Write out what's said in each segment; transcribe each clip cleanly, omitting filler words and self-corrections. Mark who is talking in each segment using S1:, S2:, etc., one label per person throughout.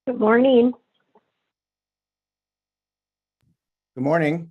S1: Good morning.
S2: Good morning.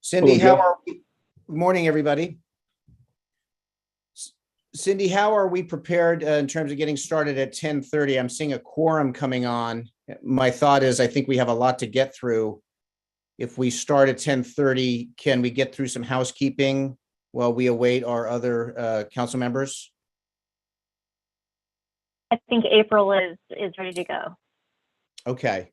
S2: Cindy,
S3: Hello,
S2: how are we? Good morning, everybody. Cindy, how are we prepared in terms of getting started at 10:30? I'm seeing a quorum coming on. My thought is I think we have a lot to get through. If we start at 10:30, can we get through some housekeeping while we await our other council members?
S1: I think April is ready to go.
S2: Okay.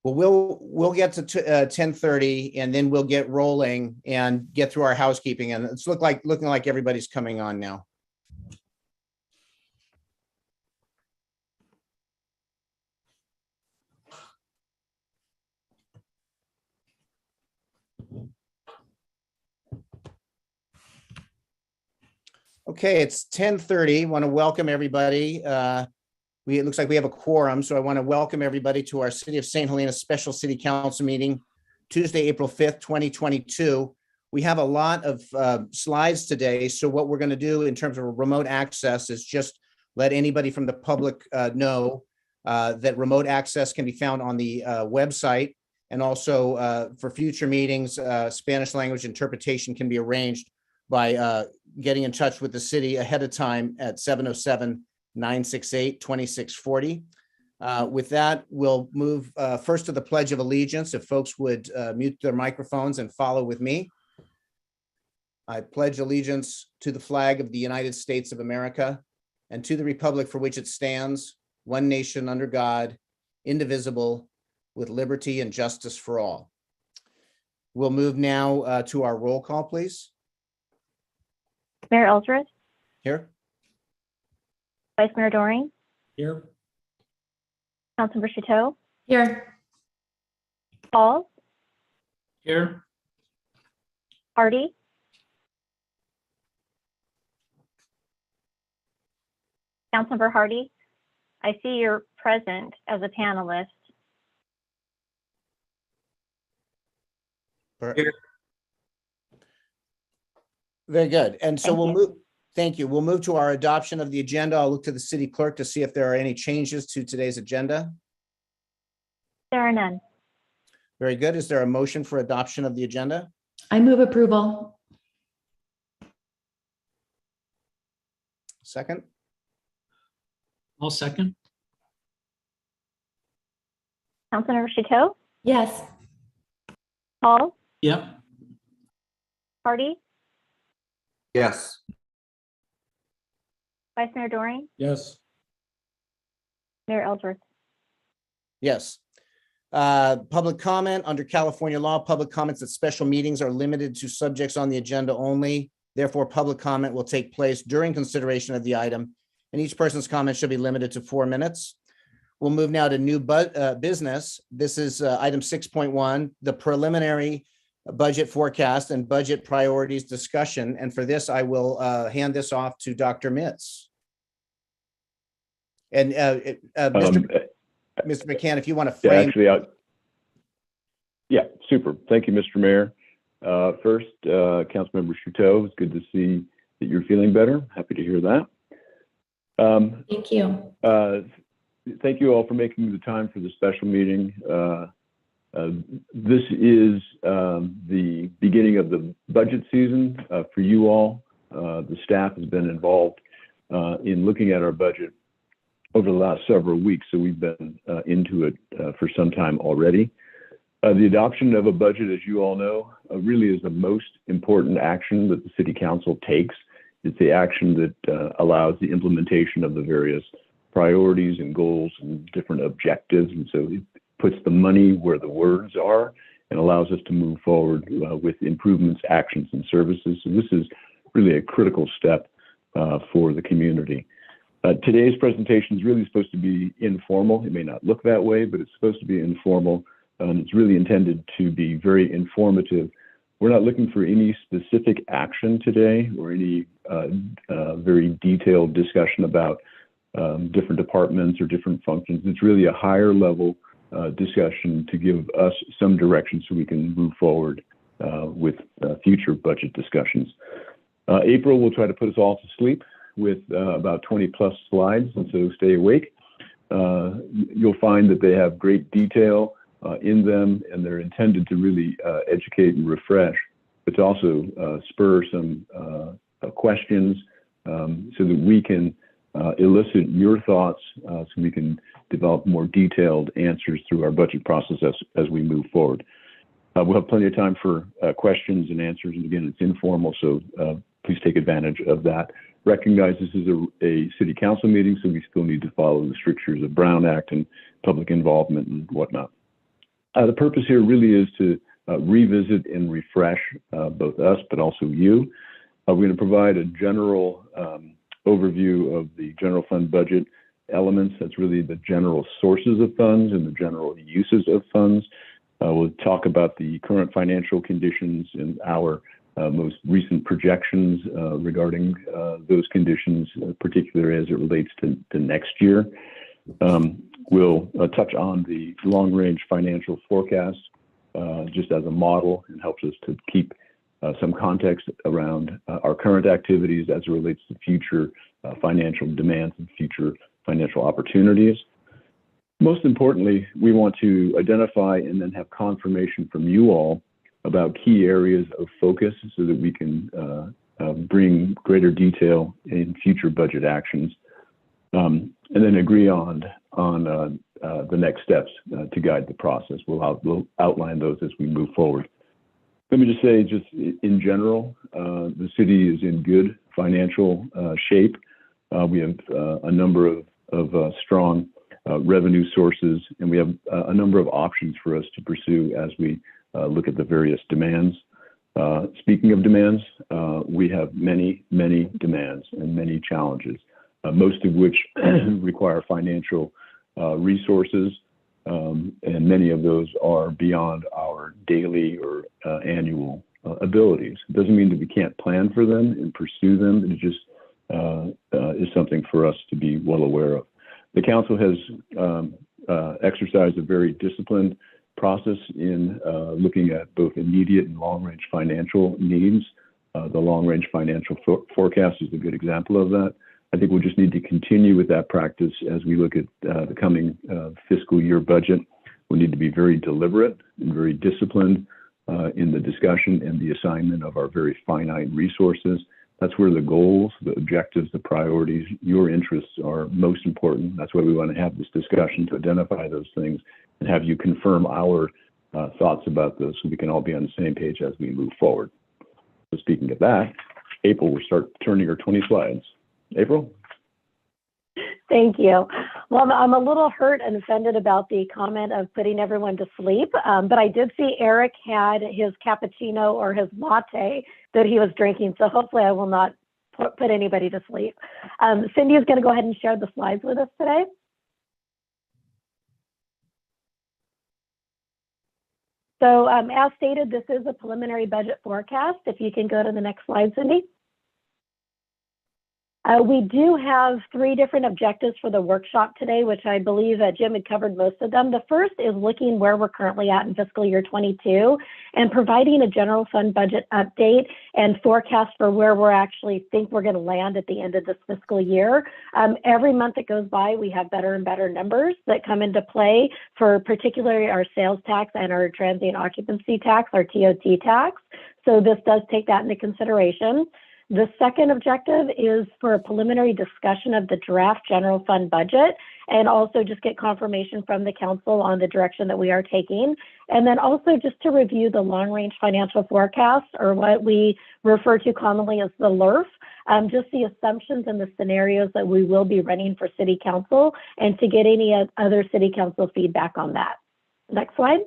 S2: Well, we'll get to 10:30 and then we'll get rolling and get through our housekeeping, and it's looking like everybody's coming on now. Okay, it's 10:30. Want to welcome everybody. It looks like we have a quorum, so I want to welcome everybody to our City of St. Helena Special City Council meeting, Tuesday, April 5th, 2022. We have a lot of slides today, so what we're going to do in terms of remote access is just let anybody from the public know that remote access can be found on the website, and also for future meetings, Spanish language interpretation can be arranged by getting in touch with the city ahead of time at 707-968-2640. With that, we'll move first to the Pledge of Allegiance. If folks would mute their microphones and follow with me. I pledge allegiance to the flag of the United States of America and to the republic for which it stands, one nation under God, indivisible, with liberty and justice for all. We'll move now to our roll call, please.
S1: Mayor Ellsworth,
S2: Here.
S1: Vice Mayor Doring,
S3: Here.
S1: Councilmember Chateau,
S4: Here.
S1: Paul,
S3: Here.
S1: Hardy, Councilmember Hardy, I see you're present as a panelist.
S3: Here.
S2: Very good. And so
S1: Thank
S2: we'll
S1: you.
S2: move. Thank you. We'll move to our adoption of the agenda. I'll look to the city clerk to see if there are any changes to today's agenda.
S1: There are none.
S2: Very good. Is there a motion for adoption of the agenda?
S4: I move approval.
S2: Second?
S3: I'll second.
S1: Councilmember Chateau,
S4: Yes.
S1: Paul,
S3: Yep.
S1: Hardy,
S5: Yes.
S1: Vice Mayor Doring,
S3: Yes.
S1: Mayor Ellsworth.
S2: Yes. Public comment under California law, public comments at special meetings are limited to subjects on the agenda only. Therefore, public comment will take place during consideration of the item, and each person's comment should be limited to 4 minutes. We'll move now to new business. This is item 6.1, the preliminary budget forecast and budget priorities discussion. And for this, I will hand this off to Dr. Mitz. And Mr. McCann, if you want to
S6: Yeah,
S2: frame.
S6: actually, yeah, super. Thank you, Mr. Mayor. First, Councilmember Chateau, it's good to see that you're feeling better. Happy to hear that.
S4: Thank you.
S6: Thank you all for making the time for the special meeting. This is the beginning of the budget season for you all. The staff has been involved in looking at our budget over the last several weeks, so we've been into it for some time already. The adoption of a budget, as you all know, really is the most important action that the City Council takes. It's the action that allows the implementation of the various priorities and goals and different objectives. And so it puts the money where the words are and allows us to move forward with improvements, actions, and services. So this is really a critical step for the community. Today's presentation is really supposed to be informal. It may not look that way, but it's supposed to be informal. It's really intended to be very informative. We're not looking for any specific action today or any very detailed discussion about different departments or different functions. It's really a higher level discussion to give us some direction so we can move forward with future budget discussions. April will try to put us all to sleep with about 20 plus slides, and so stay awake. You'll find that they have great detail in them, and they're intended to really educate and refresh, but to also spur some questions so that we can elicit your thoughts so we can develop more detailed answers through our budget process as we move forward. We'll have plenty of time for questions and answers, and again, it's informal, so please take advantage of that. Recognize this is a City Council meeting, so we still need to follow the strictures of Brown Act and public involvement and whatnot. The purpose here really is to revisit and refresh both us, but also you. We're going to provide a general overview of the general fund budget elements. That's really the general sources of funds and the general uses of funds. We'll talk about the current financial conditions and our most recent projections regarding those conditions, particularly as it relates to next year. We'll touch on the long-range financial forecast just as a model, and helps us to keep some context around our current activities as it relates to future financial demands and future financial opportunities. Most importantly, we want to identify and then have confirmation from you all about key areas of focus so that we can bring greater detail in future budget actions, and then agree on the next steps to guide the process. We'll outline those as we move forward. Let me just say, just in general, the city is in good financial shape. We have a number of strong revenue sources, and we have a number of options for us to pursue as we look at the various demands. Speaking of demands, we have many, many demands and many challenges, most of which require financial resources, and many of those are beyond our daily or annual abilities. It doesn't mean that we can't plan for them and pursue them. It just is something for us to be well aware of. The council has exercised a very disciplined process in looking at both immediate and long-range financial needs. The long-range financial forecast is a good example of that. I think we'll just need to continue with that practice as we look at the coming fiscal year budget. We need to be very deliberate and very disciplined in the discussion and the assignment of our very finite resources. That's where the goals, the objectives, the priorities, your interests are most important. That's why we want to have this discussion to identify those things and have you confirm our thoughts about those so we can all be on the same page as we move forward. So speaking of that, April will start turning her 20 slides. April?
S1: Thank you. Well, I'm a little hurt and offended about the comment of putting everyone to sleep, but I did see Eric had his cappuccino or his latte that he was drinking, so hopefully I will not put anybody to sleep. Cindy is going to go ahead and share the slides with us today. So as stated, this is a preliminary budget forecast. If you can go to the next slide, Cindy. We do have 3 different objectives for the workshop today, which I believe Jim had covered most of them. The first is looking where we're currently at in fiscal year 22 and providing a general fund budget update and forecast for where we're actually think we're going to land at the end of this fiscal year. Every month that goes by, we have better and better numbers that come into play for particularly our sales tax and our transient occupancy tax, our TOT tax. So this does take that into consideration. The second objective is for a preliminary discussion of the draft general fund budget and also just get confirmation from the council on the direction that we are taking. And then also just to review the long-range financial forecast, or what we refer to commonly as the LRF, just the assumptions and the scenarios that we will be running for city council, and to get any other city council feedback on that. Next slide.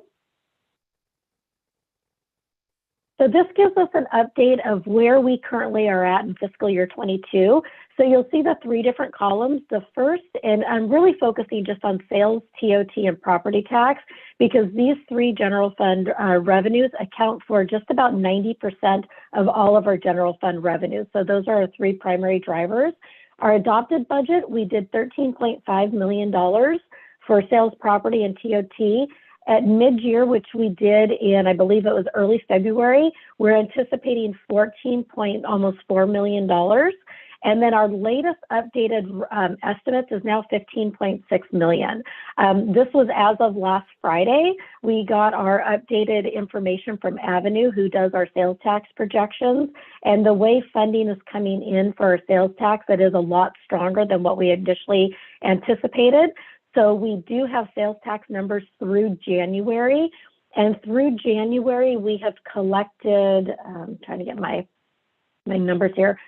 S1: So this gives us an update of where we currently are at in fiscal year 22. So you'll see the 3 different columns. The first, and I'm really focusing just on sales, TOT, and property tax, because these 3 general fund revenues account for just about 90% of all of our general fund revenues. So those are our 3 primary drivers. Our adopted budget, we did $13.5 million for sales, property, and TOT. At mid-year, which we did in, I believe it was early February, we're anticipating almost $4 million. And then our latest updated estimates is now $15.6 million. This was as of last Friday. We got our updated information from Avenue, who does our sales tax projections. And the way funding is coming in for our sales tax, it is a lot stronger than what we initially anticipated. So we do have sales tax numbers through January, and through January we have collected, I'm trying to get my numbers here.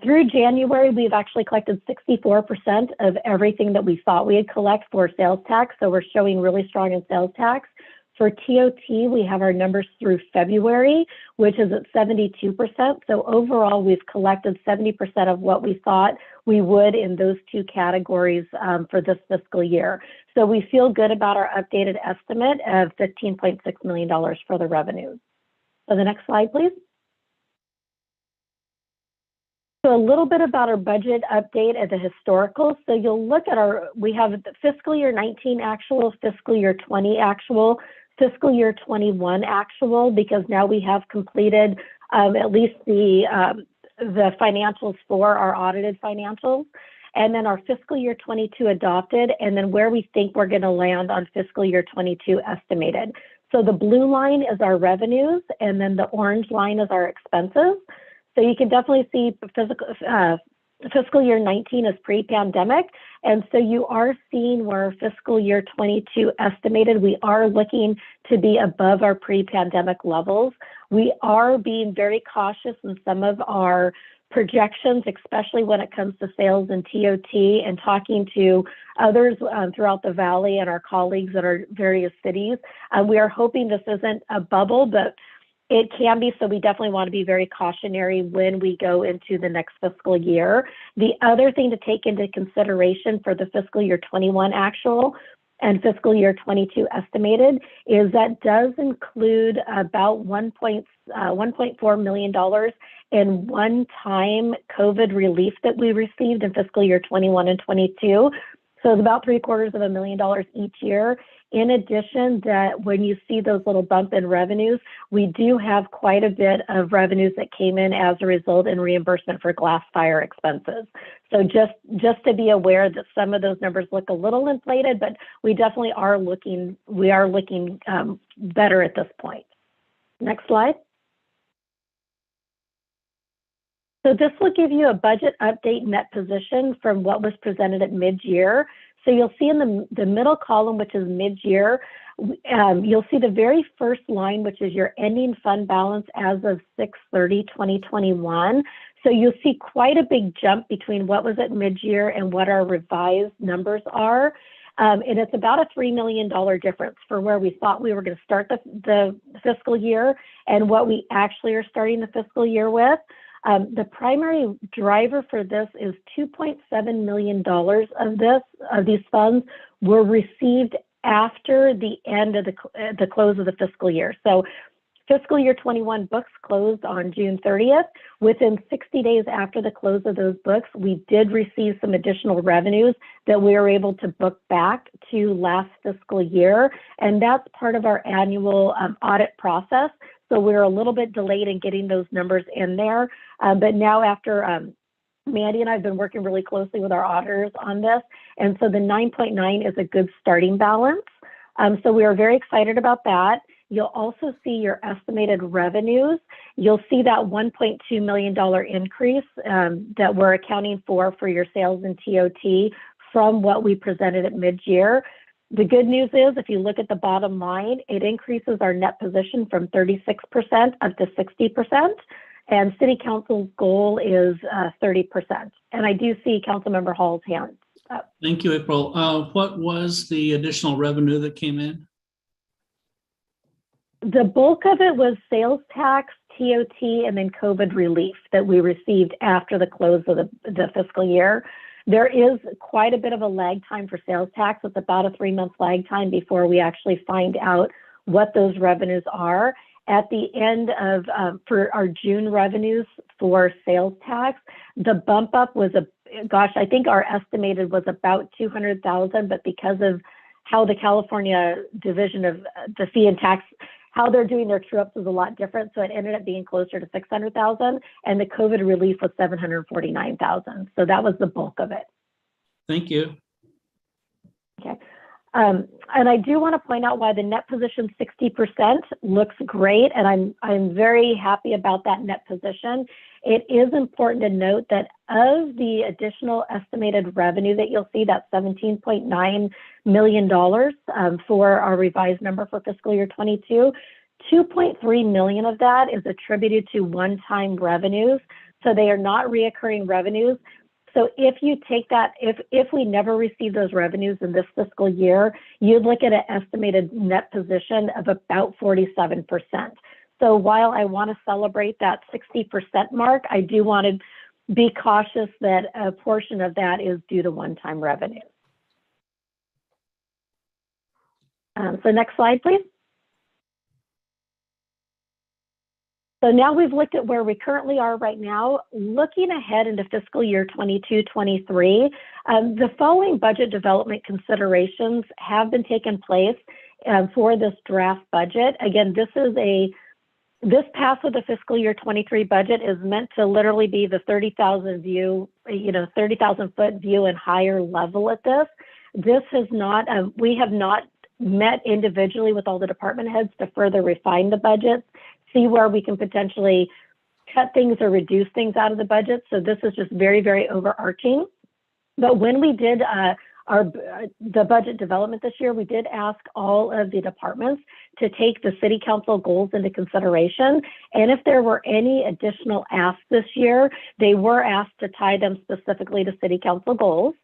S1: Through January, we've actually collected 64% of everything that we thought we'd collect for sales tax. So we're showing really strong in sales tax. For TOT, we have our numbers through February, which is at 72%. So overall, we've collected 70% of what we thought we would in those 2 categories for this fiscal year. So we feel good about our updated estimate of $15.6 million for the revenues. So the next slide, please. So a little bit about our budget update at the historical. So you'll look at we have the fiscal year 19 actual, fiscal year 20 actual, fiscal year 21 actual, because now we have completed at least the financials for our audited financials, and then our fiscal year 22 adopted, and then where we think we're going to land on fiscal year 22 estimated. So the blue line is our revenues, and then the orange line is our expenses. So you can definitely see fiscal year 19 is pre-pandemic. And so you are seeing where fiscal year 22 estimated, we are looking to be above our pre-pandemic levels. We are being very cautious in some of our projections, especially when it comes to sales and TOT, and talking to others throughout the valley and our colleagues at our various cities. We are hoping this isn't a bubble, but it can be, so we definitely want to be very cautionary when we go into the next fiscal year. The other thing to take into consideration for the fiscal year 21 actual and fiscal year 22 estimated is that does include about $1.4 million in one-time COVID relief that we received in fiscal year 21 and 22. So it's about $750,000 each year. In addition, that when you see those little bump in revenues, we do have quite a bit of revenues that came in as a result in reimbursement for glass fire expenses. So just to be aware that some of those numbers look a little inflated, but we definitely are looking better at this point. Next slide. So this will give you a budget update net position from what was presented at mid-year. So you'll see in the middle column, which is mid-year, you'll see the very first line, which is your ending fund balance as of 6/30/2021. So you'll see quite a big jump between what was at mid-year and what our revised numbers are. And it's about a $3 million difference for where we thought we were going to start the fiscal year and what we actually are starting the fiscal year with. The primary driver for this is $2.7 million of these funds were received after the end of the close of the fiscal year. So Fiscal year 21 books closed on June 30th. Within 60 days after the close of those books, we did receive some additional revenues that we were able to book back to last fiscal year. And that's part of our annual audit process. So we're a little bit delayed in getting those numbers in there. But now after Mandy and I have been working really closely with our auditors on this. And so the 9.9 is a good starting balance. So we are very excited about that. You'll also see your estimated revenues. You'll see that $1.2 million increase that we're accounting for your sales and TOT from what we presented at mid-year. The good news is, if you look at the bottom line, it increases our net position from 36% up to 60%. And City Council's goal is 30%. And I do see Councilmember Hall's hand up.
S3: Thank you, April. What was the additional revenue that came in?
S1: The bulk of it was sales tax, TOT, and then COVID relief that we received after the close of the fiscal year. There is quite a bit of a lag time for sales tax. It's about a 3-month lag time before we actually find out what those revenues are. At the end of, for our June revenues for sales tax, the bump up was I think our estimated was about 200,000, but because of how the California Division of the Fee and Tax, how they're doing their true ups is a lot different. So it ended up being closer to 600,000, and the COVID relief was 749,000. So that was the bulk of it.
S3: Thank you.
S1: Okay. And I do want to point out why the net position 60% looks great, and I'm very happy about that net position. It is important to note that of the additional estimated revenue that you'll see, that $17.9 million for our revised number for fiscal year 22, 2.3 million of that is attributed to one-time revenues. So they are not reoccurring revenues. So if you take that, if we never receive those revenues in this fiscal year, you'd look at an estimated net position of about 47%. So while I want to celebrate that 60% mark, I do want to be cautious that a portion of that is due to one-time revenue. So next slide, please. So now we've looked at where we currently are right now. Looking ahead into fiscal year 22-23, the following budget development considerations have been taken place for this draft budget. Again, this pass of the fiscal year 23 budget is meant to literally be the 30,000 view, 30,000 foot view and higher level at this. This has not, we have not met individually with all the department heads to further refine the budgets, see where we can potentially cut things or reduce things out of the budget. So this is just very, very overarching. But when we did the budget development this year, we did ask all of the departments to take the city council goals into consideration. And if there were any additional asks this year, they were asked to tie them specifically to city council goals.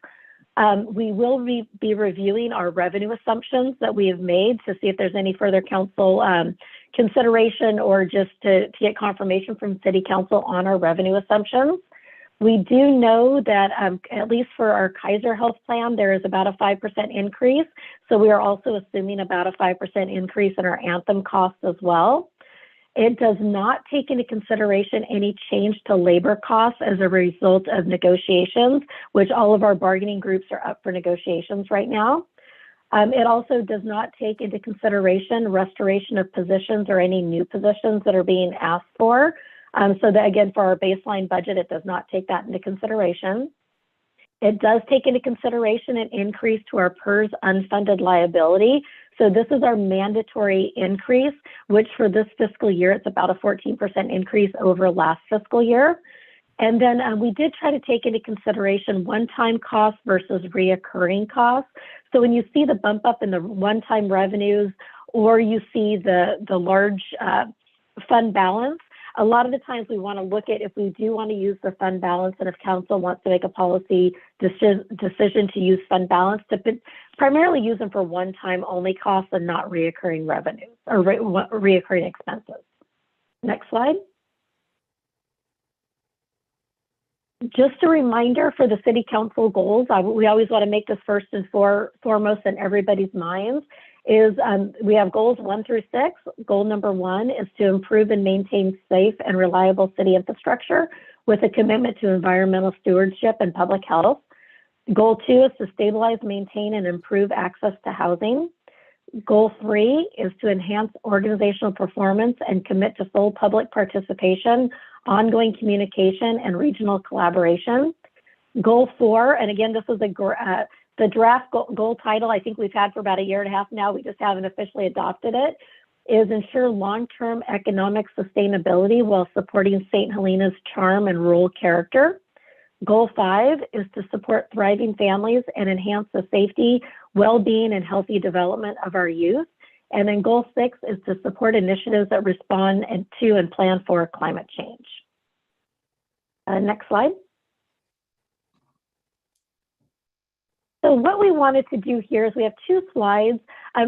S1: We will be reviewing our revenue assumptions that we have made to see if there's any further council consideration or just to get confirmation from city council on our revenue assumptions. We do know that at least for our Kaiser Health plan, there is about a 5% increase. So we are also assuming about a 5% increase in our Anthem costs as well. It does not take into consideration any change to labor costs as a result of negotiations, which all of our bargaining groups are up for negotiations right now. It also does not take into consideration restoration of positions or any new positions that are being asked for. So that, again, for our baseline budget, it does not take that into consideration. It does take into consideration an increase to our PERS unfunded liability. So this is our mandatory increase, which for this fiscal year, it's about a 14% increase over last fiscal year. And then we did try to take into consideration one-time costs versus reoccurring costs. So when you see the bump up in the one-time revenues, or you see the large fund balance, a lot of the times we want to look at if we do want to use the fund balance, and if council wants to make a policy decision to use fund balance, to primarily use them for one-time only costs and not reoccurring revenues or reoccurring expenses. Next slide. Just a reminder for the city council goals, we always want to make this first and foremost in everybody's minds. is we have goals 1 through 6. Goal number 1 is to improve and maintain safe and reliable city infrastructure with a commitment to environmental stewardship and public health. Goal 2 is to stabilize, maintain, and improve access to housing. Goal 3 is to enhance organizational performance and commit to full public participation, ongoing communication, and regional collaboration. Goal 4, and again, this is the draft goal title I think we've had for about a year and a half now, we just haven't officially adopted it, is ensure long-term economic sustainability while supporting St. Helena's charm and rural character. Goal 5 is to support thriving families and enhance the safety, well-being, and healthy development of our youth. And then goal 6 is to support initiatives that respond to and plan for climate change. Next slide. So what we wanted to do here is we have 2 slides,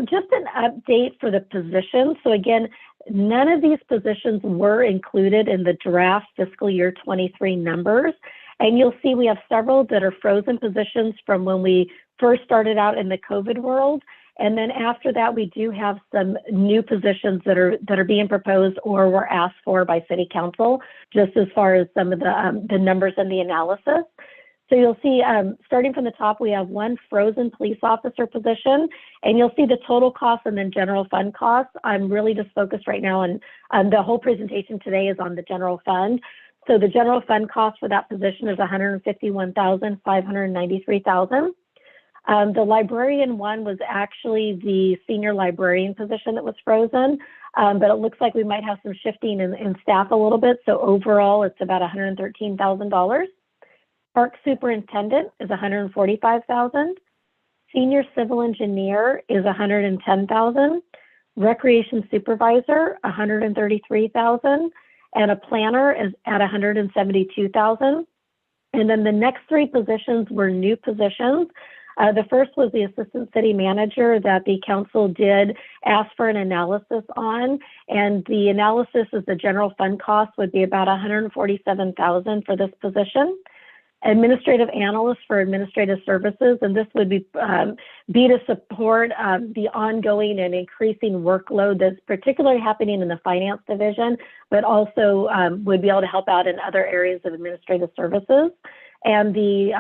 S1: just an update for the positions. So again, none of these positions were included in the draft fiscal year 23 numbers. And you'll see we have several that are frozen positions from when we first started out in the COVID world. And then after that, we do have some new positions that are being proposed or were asked for by City Council, just as far as some of the numbers and the analysis. So you'll see, starting from the top, we have 1 frozen police officer position, and you'll see the total cost and then general fund costs. I'm really just focused right now on the whole presentation today is on the general fund. So the general fund cost for that position is $151,593,000. The librarian one was actually the senior librarian position that was frozen, but it looks like we might have some shifting in staff a little bit. So overall, it's about $113,000. Park superintendent is $145,000. Senior civil engineer is $110,000. Recreation supervisor, $133,000. And a planner is at $172,000. And then the next 3 positions were new positions. The first was the assistant city manager that the council did ask for an analysis on. And the analysis is the general fund cost would be about $147,000 for this position. Administrative analyst for administrative services, and this would be to support the ongoing and increasing workload that's particularly happening in the finance division, but also would be able to help out in other areas of administrative services. And the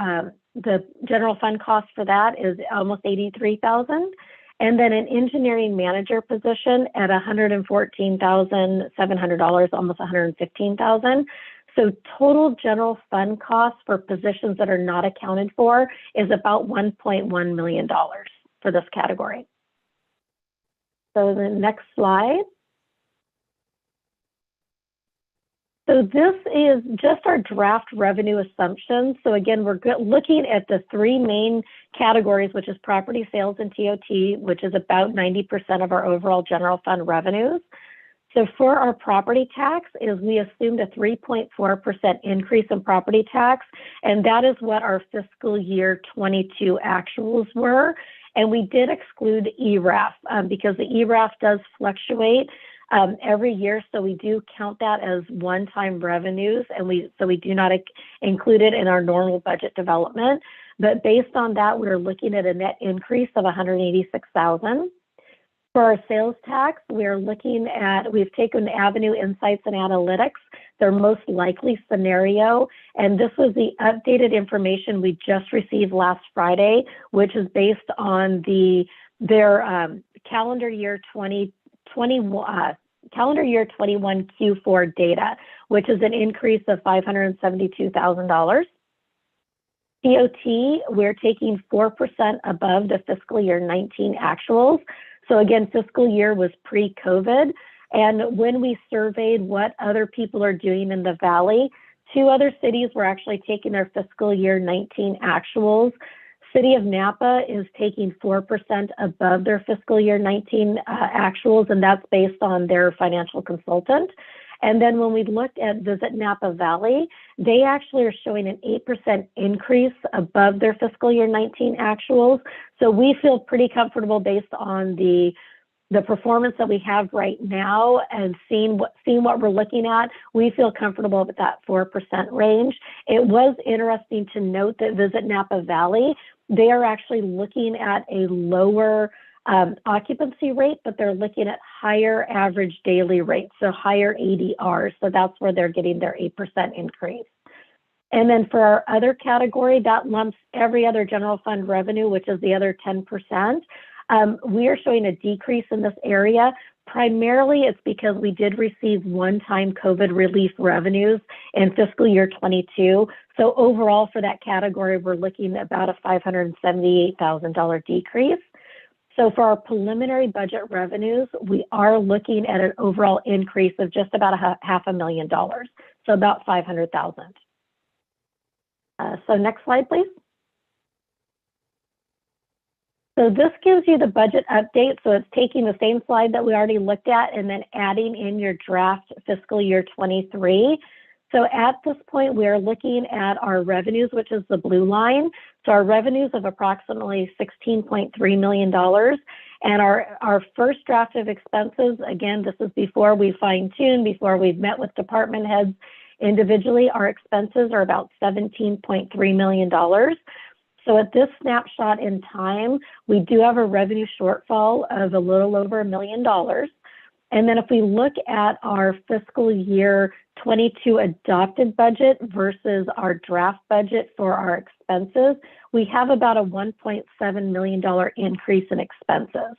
S1: general fund cost for that is almost $83,000. And then an engineering manager position at $114,700, almost $115,000. So total general fund costs for positions that are not accounted for is about $1.1 million for this category. So the next slide. So this is just our draft revenue assumptions. So again, we're looking at the 3 main categories, which is property sales and TOT, which is about 90% of our overall general fund revenues. So for our property tax we assumed a 3.4% increase in property tax, and that is what our fiscal year 22 actuals were. And we did exclude ERAF because the ERAF does fluctuate every year, so we do count that as one-time revenues, and we do not include it in our normal budget development. But based on that, we're looking at a net increase of $186,000. For our sales tax, we've taken Avenue Insights and Analytics, their most likely scenario, and this was the updated information we just received last Friday, which is based on their calendar year 21 Q4 data, which is an increase of $572,000. COT, we're taking 4% above the fiscal year 19 actuals. So again, fiscal year was pre-COVID. And when we surveyed what other people are doing in the Valley, 2 other cities were actually taking their fiscal year 19 actuals. City of Napa is taking 4% above their fiscal year 19 actuals, and that's based on their financial consultant. And then when we looked at Visit Napa Valley, they actually are showing an 8% increase above their fiscal year 19 actuals. So we feel pretty comfortable based on the performance that we have right now and seeing what we're looking at. We feel comfortable with that 4% range. It was interesting to note that Visit Napa Valley, they are actually looking at a lower occupancy rate, but they're looking at higher average daily rates, so higher ADR. So that's where they're getting their 8% increase. And then for our other category, that lumps every other general fund revenue, which is the other 10%. We are showing a decrease in this area. Primarily, it's because we did receive one-time COVID relief revenues in fiscal year 22. So overall for that category, we're looking at about a $578,000 decrease. So for our preliminary budget revenues, we are looking at an overall increase of just about $500,000, so about $500,000. So next slide, please. So this gives you the budget update. So it's taking the same slide that we already looked at and then adding in your draft fiscal year 23. So at this point, we are looking at our revenues, which is the blue line. So our revenues of approximately $16.3 million. And our first draft of expenses, again, this is before we fine-tune, before we've met with department heads individually, our expenses are about $17.3 million. So at this snapshot in time, we do have a revenue shortfall of a little over $1 million. And then if we look at our fiscal year 22 adopted budget versus our draft budget for our expenses, we have about a $1.7 million increase in expenses,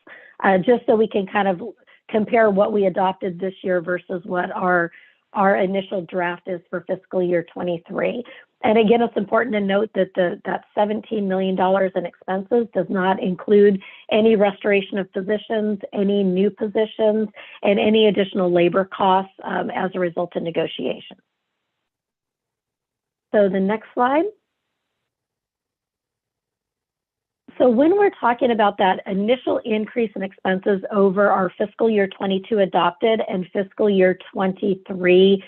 S1: just so we can kind of compare what we adopted this year versus what our initial draft is for fiscal year 23. And again, it's important to note that that $17 million in expenses does not include any restoration of positions, any new positions, and any additional labor costs as a result of negotiation. So the next slide. So when we're talking about that initial increase in expenses over our fiscal year 22 adopted and fiscal year 23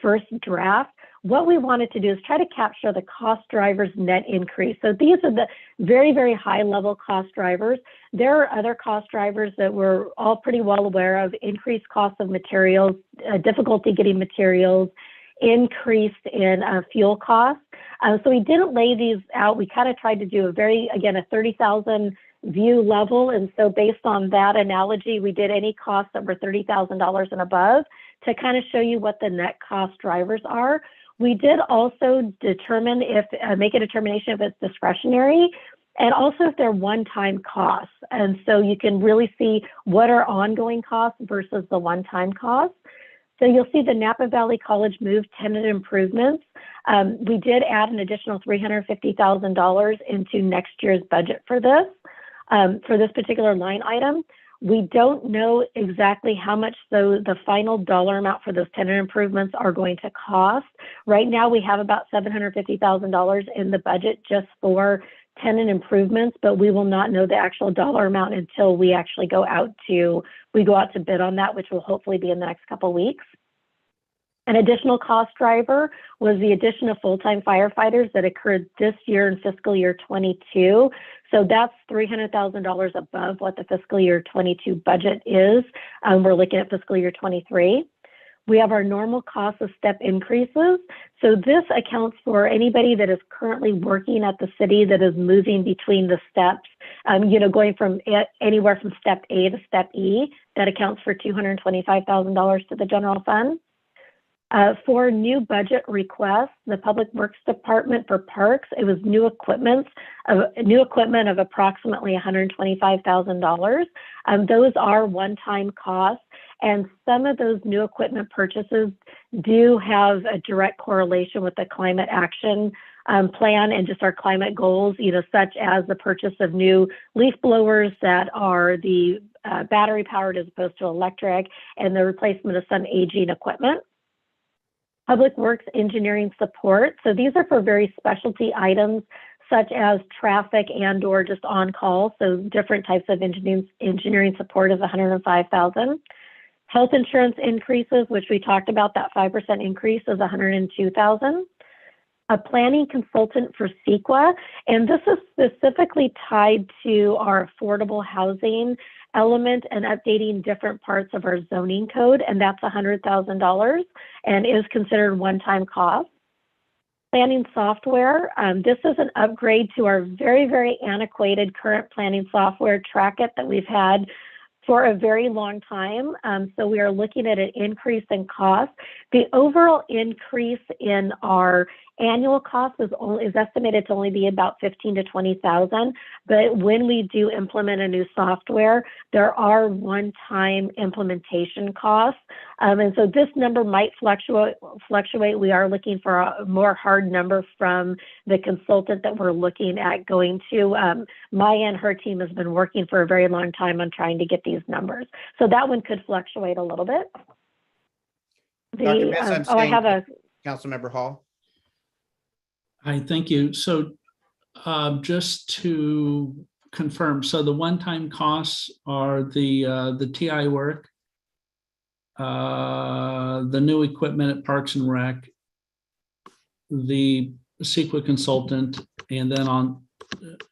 S1: first draft, what we wanted to do is try to capture the cost drivers net increase. So these are the very, very high level cost drivers. There are other cost drivers that we're all pretty well aware of: increased cost of materials, difficulty getting materials, increased in fuel costs. So we didn't lay these out. We kind of tried to do a 30,000 view level. And so based on that analogy, we did any costs that were $30,000 and above to kind of show you what the net cost drivers are. We did also determine make a determination if it's discretionary, and also if they're one-time costs. And so you can really see what are ongoing costs versus the one-time costs. So you'll see the Napa Valley College Move tenant improvements. We did add an additional $350,000 into next year's budget for this particular line item. We don't know exactly how much the final dollar amount for those tenant improvements are going to cost. Right now, we have about $750,000 in the budget just for tenant improvements, but we will not know the actual dollar amount until we actually go out to bid on that, which will hopefully be in the next couple of weeks. An additional cost driver was the addition of full-time firefighters that occurred this year in fiscal year 22. So that's $300,000 above what the fiscal year 22 budget is. We're looking at fiscal year 23. We have our normal cost of step increases. So this accounts for anybody that is currently working at the city that is moving between the steps, going from anywhere from step A to step E. That accounts for $225,000 to the general fund. For new budget requests, the Public Works Department for parks, it was new equipment of approximately $125,000. Those are one-time costs, and some of those new equipment purchases do have a direct correlation with the climate action plan and just our climate goals, such as the purchase of new leaf blowers that are the battery powered as opposed to electric, and the replacement of some aging equipment. Public Works engineering support. So these are for very specialty items such as traffic and or just on call. So different types of engineering support is $105,000. Health insurance increases, which we talked about, that 5% increase is $102,000. A planning consultant for CEQA, and this is specifically tied to our affordable housing element and updating different parts of our zoning code, and that's $100,000 and is considered one-time cost. planning software. This is an upgrade to our very, very antiquated current planning software, Trackit, that we've had for a very long time. So we are looking at an increase in cost. The overall increase in our annual cost is estimated to only be about $15,000 to $20,000. But when we do implement a new software, there are one-time implementation costs. And so this number might fluctuate. We are looking for a more hard number from the consultant that we're looking at going to. Maya and her team has been working for a very long time on trying to get these numbers. So that one could fluctuate a little bit.
S2: Dr. Miss, I'm
S1: I have a
S2: Councilmember Hall.
S3: Hi, thank you. So just to confirm, so the one-time costs are the TI work, the new equipment at Parks and Rec, the CEQA consultant, and then on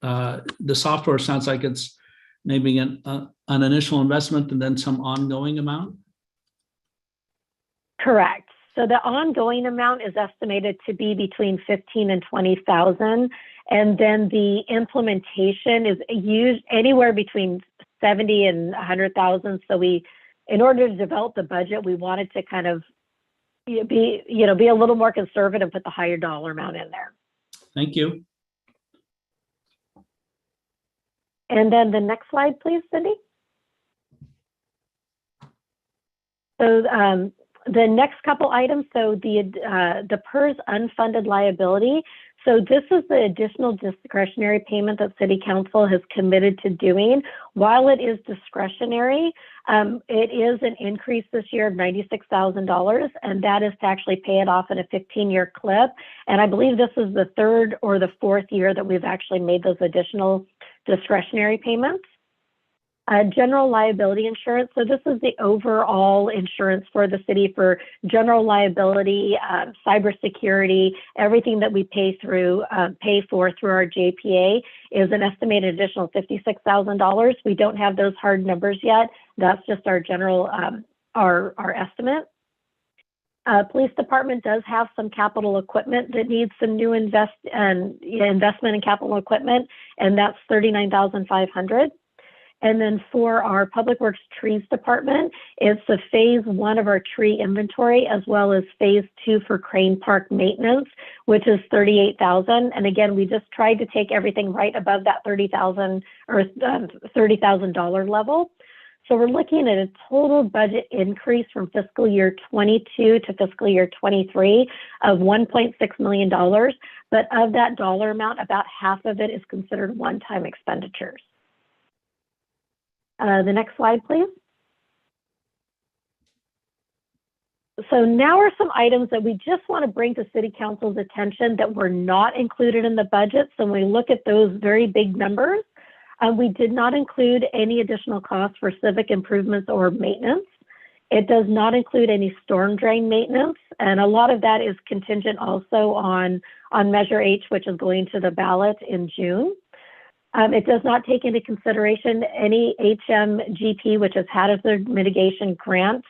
S3: the software sounds like it's maybe an initial investment and then some ongoing amount?
S1: Correct. So the ongoing amount is estimated to be between $15,000 and $20,000, and then the implementation is used anywhere between $70,000 and $100,000. So in order to develop the budget, we wanted to kind of be a little more conservative, put the higher dollar amount in there.
S3: Thank you.
S1: And then the next slide, please, Cindy. So the next couple items, so the PERS unfunded liability. So this is the additional discretionary payment that City Council has committed to doing. While it is discretionary, it is an increase this year of $96,000, and that is to actually pay it off in a 15-year clip. And I believe this is the third or the fourth year that we've actually made those additional discretionary payments. General liability insurance. So this is the overall insurance for the city for general liability, cybersecurity, everything that we pay for through our JPA is an estimated additional $56,000. We don't have those hard numbers yet. That's just our general, our estimate. Police department does have some capital equipment that needs some new investment in capital equipment, and that's $39,500. And then for our Public Works Trees Department, it's the phase 1 of our tree inventory, as well as phase 2 for Crane Park maintenance, which is $38,000. And again, we just tried to take everything right above that $30,000 or $30,000 level. So we're looking at a total budget increase from fiscal year 22 to fiscal year 23 of $1.6 million. But of that dollar amount, about half of it is considered one-time expenditures. The next slide, please. So now are some items that we just want to bring to City Council's attention that were not included in the budget. So when we look at those very big numbers, we did not include any additional costs for civic improvements or maintenance. It does not include any storm drain maintenance, and a lot of that is contingent also on Measure H, which is going to the ballot in June. It does not take into consideration any HMGP, which is Hazard Mitigation Grant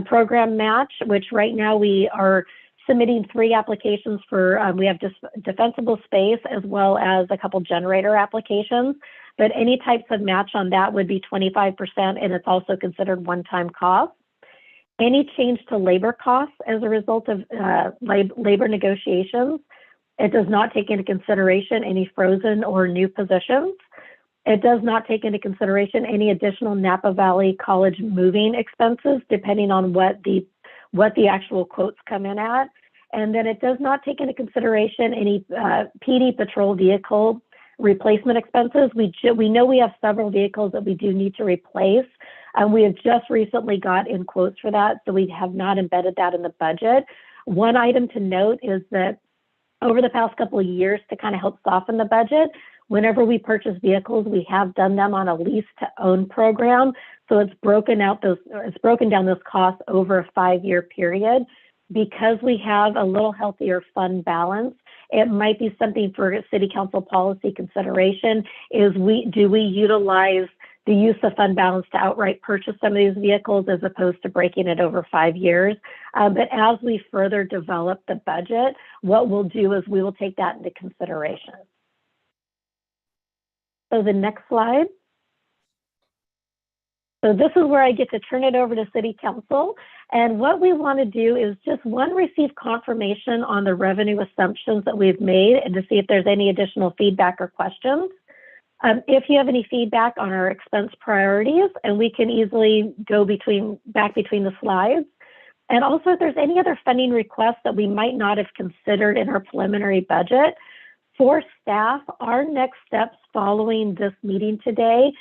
S1: program match, which right now we are submitting 3 applications for, we have defensible space as well as a couple generator applications, but any types of match on that would be 25%, and it's also considered one-time cost. Any change to labor costs as a result of labor negotiations, it does not take into consideration any frozen or new positions. It does not take into consideration any additional Napa Valley College moving expenses, depending on what the actual quotes come in at. And then it does not take into consideration any PD patrol vehicle replacement expenses. We know we have several vehicles that we do need to replace. We have just recently got in quotes for that, so we have not embedded that in the budget. One item to note is that over the past couple of years, to kind of help soften the budget, whenever we purchase vehicles, we have done them on a lease to own program. So it's broken down those costs over a 5-year period. Because we have a little healthier fund balance, it might be something for City Council policy consideration is do we utilize the use of fund balance to outright purchase some of these vehicles as opposed to breaking it over 5 years. But as we further develop the budget, what we'll do is we will take that into consideration. So the next slide. So this is where I get to turn it over to City Council. And what we want to do is just receive confirmation on the revenue assumptions that we've made and to see if there's any additional feedback or questions. If you have any feedback on our expense priorities, and we can easily go back between the slides. And also if there's any other funding requests that we might not have considered in our preliminary budget. For staff, our next steps following this meeting today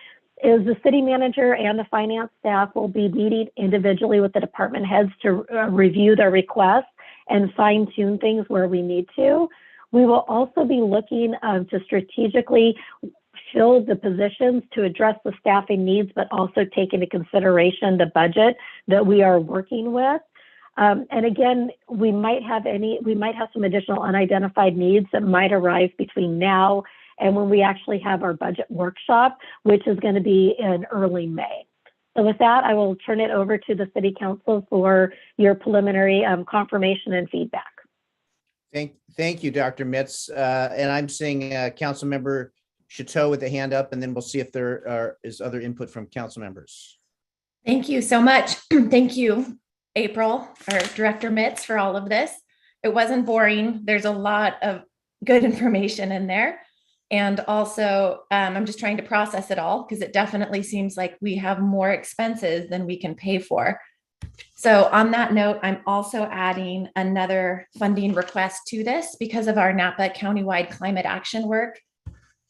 S1: is the city manager and the finance staff will be meeting individually with the department heads to review their requests and fine tune things where we need to. We will also be looking to strategically fill the positions to address the staffing needs, but also take into consideration the budget that we are working with. And again, we might have some additional unidentified needs that might arise between now and when we actually have our budget workshop, which is going to be in early May. So with that, I will turn it over to the City Council for your preliminary confirmation and feedback.
S2: Thank you, Dr. Mitz. And I'm seeing Councilmember Chateau with a hand up, and then we'll see if there is other input from council members.
S4: Thank you so much. Thank you, April, or Director Mitz, for all of this. It wasn't boring. There's a lot of good information in there. And also, I'm just trying to process it all because it definitely seems like we have more expenses than we can pay for. So on that note, I'm also adding another funding request to this because of our Napa countywide climate action work.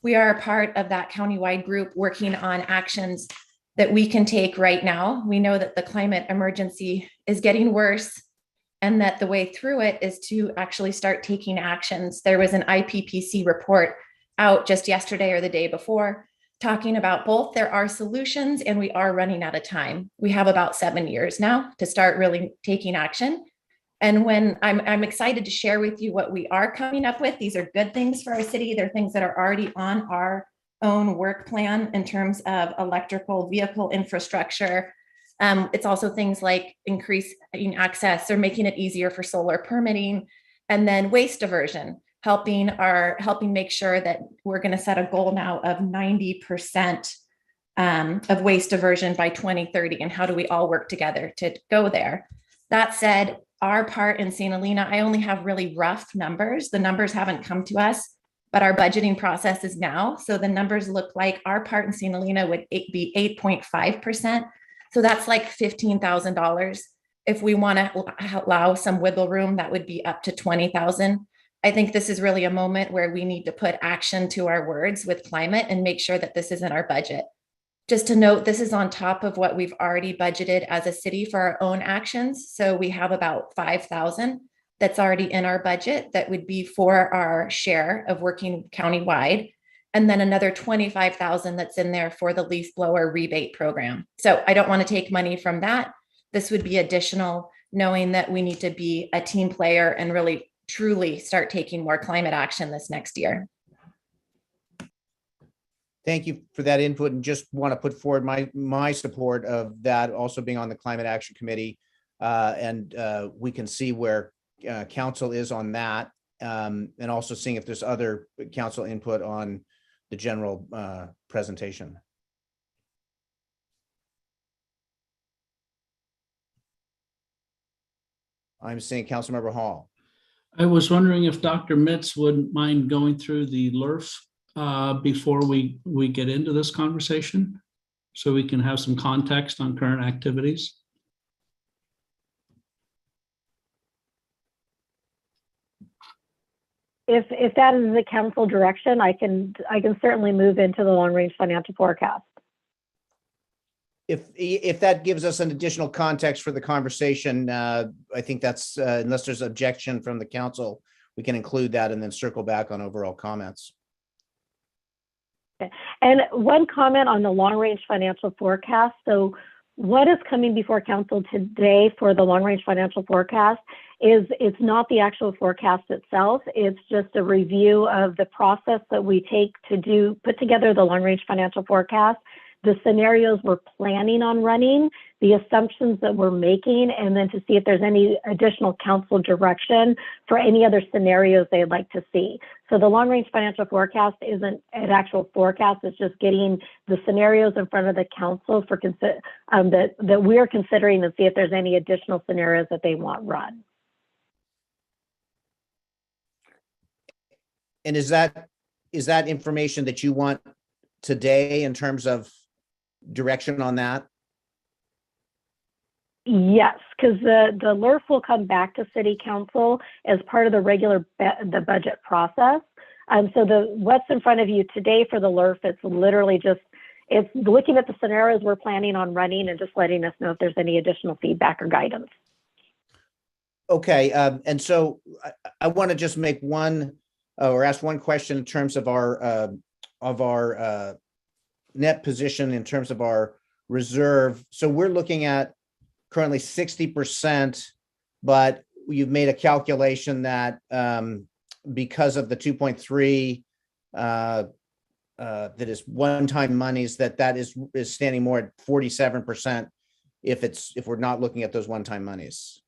S4: We are a part of that countywide group working on actions that we can take right now. We know that the climate emergency is getting worse and that the way through it is to actually start taking actions. There was an IPCC report out just yesterday or the day before talking about both there are solutions and we are running out of time. We have about 7 years now to start really taking action. And when I'm excited to share with you what we are coming up with. These are good things for our city. They're things that are already on our own work plan in terms of electrical vehicle infrastructure. It's also things like increasing access or making it easier for solar permitting, and then waste diversion, helping make sure that we're going to set a goal now of 90% of waste diversion by 2030. And how do we all work together to go there? That said, our part in St. Helena, I only have really rough numbers. The numbers haven't come to us, but our budgeting process is now. So the numbers look like our part in St. Helena would be 8.5%. So that's like $15,000. If we want to allow some wiggle room, that would be up to $20,000. I think this is really a moment where we need to put action to our words with climate and make sure that this is in our budget. Just to note, this is on top of what we've already budgeted as a city for our own actions. So we have about 5,000 that's already in our budget that would be for our share of working countywide. And then another 25,000 that's in there for the leaf blower rebate program. So I don't want to take money from that. This would be additional, knowing that we need to be a team player and really truly start taking more climate action this next year.
S2: Thank you for that input, and just want to put forward my support of that also being on the Climate Action Committee. And we can see where council is on that, and also seeing if there's other council input on the general presentation. I'm seeing Councilmember Hall.
S3: I was wondering if Dr. Mitz wouldn't mind going through the LRF before we get into this conversation, so we can have some context on current activities.
S1: If that is the council direction, I can certainly move into the long range financial forecast.
S2: If that gives us an additional context for the conversation, I think that's unless there's objection from the council, we can include that and then circle back on overall comments.
S1: And one comment on the long-range financial forecast. So what is coming before council today for the long-range financial forecast is it's not the actual forecast itself. It's just a review of the process that we take to put together the long-range financial forecast the scenarios we're planning on running, the assumptions that we're making, and then to see if there's any additional council direction for any other scenarios they'd like to see. So the long-range financial forecast isn't an actual forecast, it's just getting the scenarios in front of the council for that we're considering, and see if there's any additional scenarios that they want run.
S2: And is that information that you want today in terms of direction on that?
S1: Yes, because the LRF will come back to City Council as part of the regular the budget process. So what's in front of you today for the LRF, it's literally just, it's looking at the scenarios we're planning on running and just letting us know if there's any additional feedback or guidance.
S2: Okay, and so I want to just make one or ask one question in terms of our net position in terms of our reserve. So we're looking at currently 60%, but you've made a calculation that because of the 2.3 that is one-time monies, that is standing more at 47% if we're not looking at those one-time monies.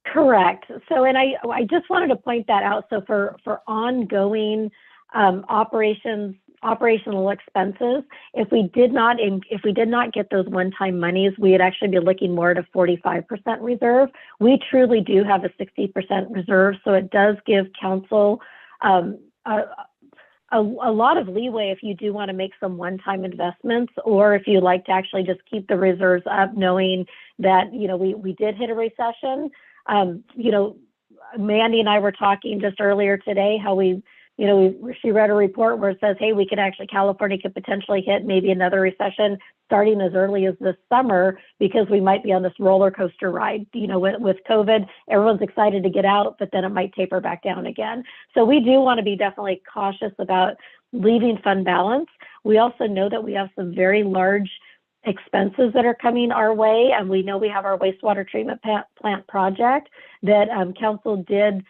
S1: Correct. So, and I just wanted to point that out. So for ongoing operational expenses, if we did not get those one-time monies, we would actually be looking more at a 45% reserve. We truly do have a 60% reserve, so it does give council a lot of leeway if you do want to make some one-time investments, or if you like to actually just keep the reserves up, knowing that, you know, we did hit a recession. You know, Mandy and I were talking just earlier today how she read a report where it says, hey, California could potentially hit maybe another recession starting as early as this summer, because we might be on this roller coaster ride. You know, with COVID, everyone's excited to get out, but then it might taper back down again. So we do want to be definitely cautious about leaving fund balance. We also know that we have some very large expenses that are coming our way, and we know we have our wastewater treatment plant project that council did